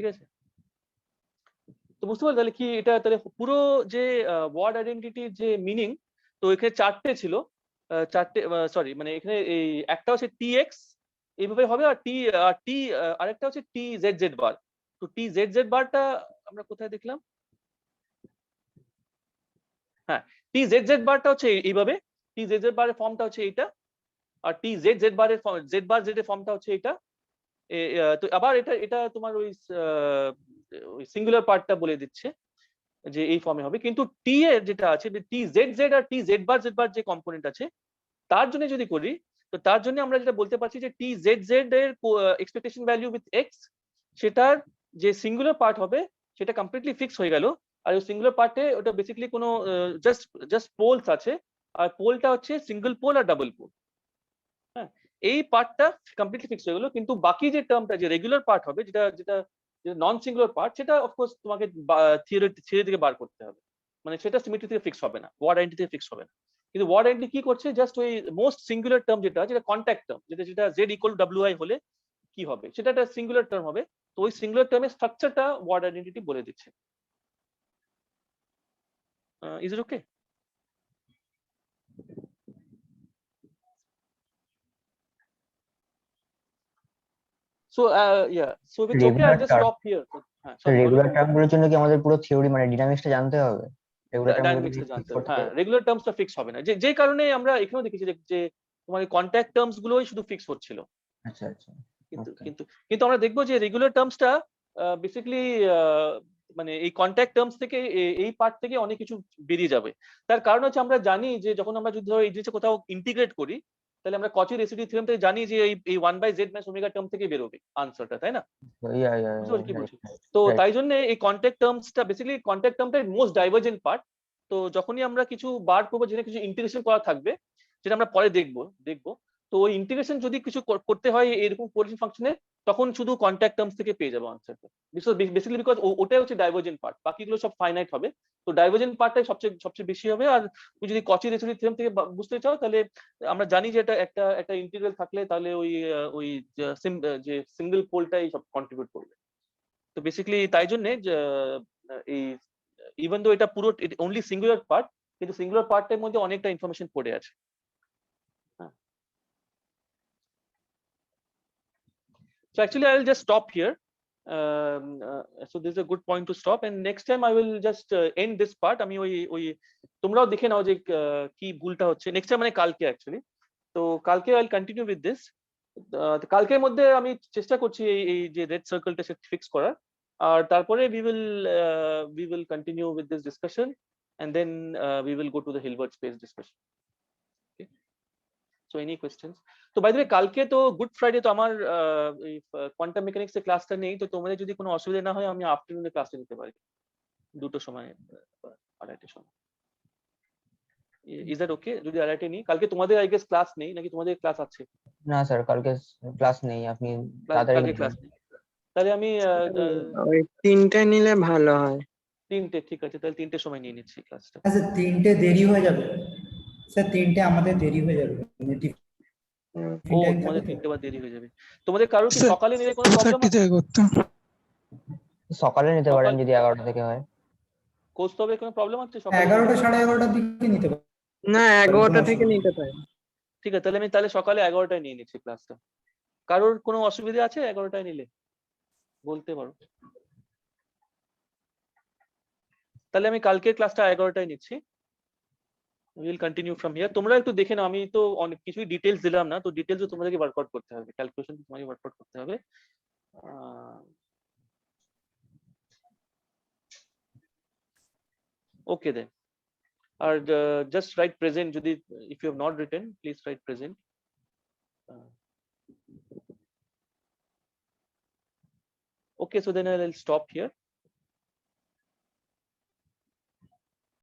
ঠিক আছে, তো বুঝতে পারলে তাহলে কি এটা, তাহলে পুরো যে ওয়ার্ড আইডেন্টিটির যে মিনিং, তো এখানে চারটে ছিল, চারটে সরি মানে এখানে এই একটা হচ্ছে টি এক্স এইভাবে হবে, আর টি আরেকটা হচ্ছে টি জেড জেড বার। তো টি জেড জেড বারটা আমরা কোথায় দেখলাম, হ্যাঁ, টি জেড জেড বারটা হচ্ছে এইভাবে, টি জেড জেড বারের ফর্মটা হচ্ছে এইটা, আর টি জেড জেড বারের জেড বার জেড এর ফর্মটা হচ্ছে এইটা। তো আবার এটা এটা তোমার ওই সিঙ্গুলার পার্টটা বলে দিচ্ছে যে এই ফর্মে হবে, কিন্তু টি এর যেটা আছে টি জেড জেড আর টি জেড বার যে কম্পোনেন্ট আছে তার জন্য যদি করি, তো তার জন্য আমরা যেটা বলতে পারছি যে টি জেড জেড এর এক্সপেকটেশন ভ্যালু উইথ এক্স, সেটার যে সিঙ্গুলার পার্ট হবে সেটা কমপ্লিটলি ফিক্স হয়ে গেল। আর ওই সিঙ্গুলার পার্টে ওটা বেসিক্যালি কোনো জাস্ট পোলস আছে, আর পোলটা হচ্ছে সিঙ্গেল পোল আর ডাবল পোল। হ্যাঁ, এই পার্টটা কমপ্লিটলি ফিক্স হয়ে গেল, কিন্তু বাকি যে টার্মটা যে রেগুলার পার্ট হবে, যেটা যেটা নন সিঙ্গুলার পার্ট, সেটা অফকোর্স তোমাকে থিওরি থেকে বার করতে হবে, মানে সেটা সিমেট্রি থেকে ফিক্স হবে না, ওয়ার্ড আইডেন্টিটি থেকে ফিক্স হবে না। কিন্তু ওয়ার্ড আইডেন্টিটি কি করছে, জাস্ট ওই মোস্ট সিঙ্গুলার টার্ম যেটা কন্ট্যাক্ট টার্ম, যেটা Z equal two W I হলে কি হবে সেটা একটা সিঙ্গুলার টার্ম হবে, তো ওই সিঙ্গুলার টার্মের স্ট্রাকচারটা ওয়ার্ড আইডেন্টিটি বলে দিচ্ছে। Is it okay? So yeah, so if it's okay, I'll just stop here. হ্যাঁ, sorry, বলো। রেগুলার টার্মগুলোর জন্য কি আমাদের পুরো থিওরি মানে ডিনামিক্সটা জানতে হবে? রেগুলার ডাইনামিক্সটা জানতে হবে, হ্যাঁ, রেগুলার টার্মসটা ফিক্স হবে না, যে কারণে আমরা এখানেও দেখেছি যে তোমার কন্ট্যাক্ট টার্মস গুলোই শুধু ফিক্স হচ্ছিল। আচ্ছা আচ্ছা, কিন্তু Okay. কিন্তু কিন্তু আমরা দেখবো যে রেগুলার টার্মসটা বেসিক্যালি মানে এই কন্ট্যাক্ট টার্মস থেকে এই পার্ট থেকে অনেক কিছু বেরিয়ে যাবে। তার কারণ হচ্ছে আমরা জানি যে যখন আমরা যদি ধরো এই জিনিসটা কোথাও ইন্টিগ্রেট করি, তাহলে আমরা কচি রেসিডিউ থিওরেম থেকে জানি যে এই 1/z - ওমেগা টার্ম থেকে বেরোবে আনসারটা, তাই না? বুঝতে পারছি কি বলছি? তো তাই জন্য এই কন্ট্যাক্ট টার্মসটা বেসিক্যালি কন্ট্যাক্ট টার্মটা মোস্ট ডাইভার্জেন্ট পার্ট, তো যখনই আমরা কিছু বার করবো, যেখানে কিছু ইন্টিগ্রেশন করা থাকবে, যেটা আমরা পরে দেখবো, তো ওই ইন্টিগ্রেশন যদি কিছু করতে হয় এরকম কোরিলেশন ফাংশনে, তখন শুধু কন্ট্যাক্ট টার্মস থেকে পেয়ে যাবো আনসারটা। বেসিক্যালি বিকজ ওটাই হচ্ছে ডাইভার্জেন্ট পার্ট, বাকিগুলো সব ফাইনাইট হবে। তো ডাইভার্জেন্ট পার্টটাই সবচেয়ে বেশি হবে। আর তুমি যদি কচি রেসিডুয়াল থিওরেম থেকে বুঝতে চাও, তাহলে আমরা জানি যে এটা একটা ইন্টিগ্রাল থাকলে তাহলে ওই যে সিঙ্গেল পোলটাই সব কন্ট্রিবিউট করবে। তো বেসিক্যালি তাই জন্যে এই ইভেন দো এটা পুরো অনলি সিঙ্গুলার পার্ট, কিন্তু সিঙ্গুলার পার্টের মধ্যে অনেকটা ইনফরমেশন পড়ে আছে। So actually I will just stop here. So this is a good point to stop, and next time I will just end this part. আমি ওই তোমরাও দেখে নাও যে কি ভুলটা হচ্ছে নেক্সট টাইম, মানে কালকে অ্যাকচুয়ালি। তো কালকে I will continue with this. কালকের মধ্যে আমি চেষ্টা করছি এই যে রেড সার্কেলটা ফিক্স করার, আর তারপরে we will continue with this discussion, and then we will go to the Hilbert space discussion. Okay, so any questions? তো বাই দ্য ওয়ে, কালকে তো গুড ফ্রাইডে, তো আমার এই কোয়ান্টাম মেকানিক্স এর ক্লাসটা নেই। তো তোমাদের যদি কোনো অসুবিধা না হয়, আমি আফটারনুনে ক্লাসটা নিতে পারি, 2টোর সময়, 2:30টার সময়। Is that okay? যদি 2:30 নেই কালকে, তোমাদের আই গেস ক্লাস নেই, নাকি তোমাদের ক্লাস আছে? না স্যার, কালকে ক্লাস নেই, আপনি তাড়াতাড়ি কালকে ক্লাস নেই, তাহলে আমি ওই 3টে নিলে ভালো হয়। 3টে, ঠিক আছে, তাহলে 3টের সময় নিয়ে নিচ্ছি ক্লাসটা। স্যার 3টে দেরি হয়ে যাবে, স্যার 3টে আমাদের দেরি হয়ে যাবে, ও, তোমাদের 3টে বার দেরি হয়ে যাবে। তোমাদের কারোর কি সকালে নিলে কোনো প্রবলেম আছে? সকালে নিতে পারেন যদি 11টা থেকে হয়। কৌস্তবের কোনো প্রবলেম আছে সকালে? 11টা 11:30 দিকে নিতে পারবে। না 11টা থেকে নিতে পারে। ঠিক আছে, তাহলে আমি সকালে 11টায় নিয়ে নিচ্ছি ক্লাসটা। কারোর কোনো অসুবিধা আছে 11টায় নিলে? বলতে পারো। তাহলে আমি কালকের ক্লাসটা 11টায় নিচ্ছি। Will continue from here. তোমরা একটু দেখে নাও, আমি তো অনেক কিছুই ডিটেলস দিলাম না, তো ডিটেলসও তোমাদেরকে ওয়ার্কআউট করতে হবে, ক্যালকুলেশন তোমাকে ওয়ার্কআউট করতে হবে। Okay then. Or just write present. If you have not written, please write present. Okay, so then I'll stop here.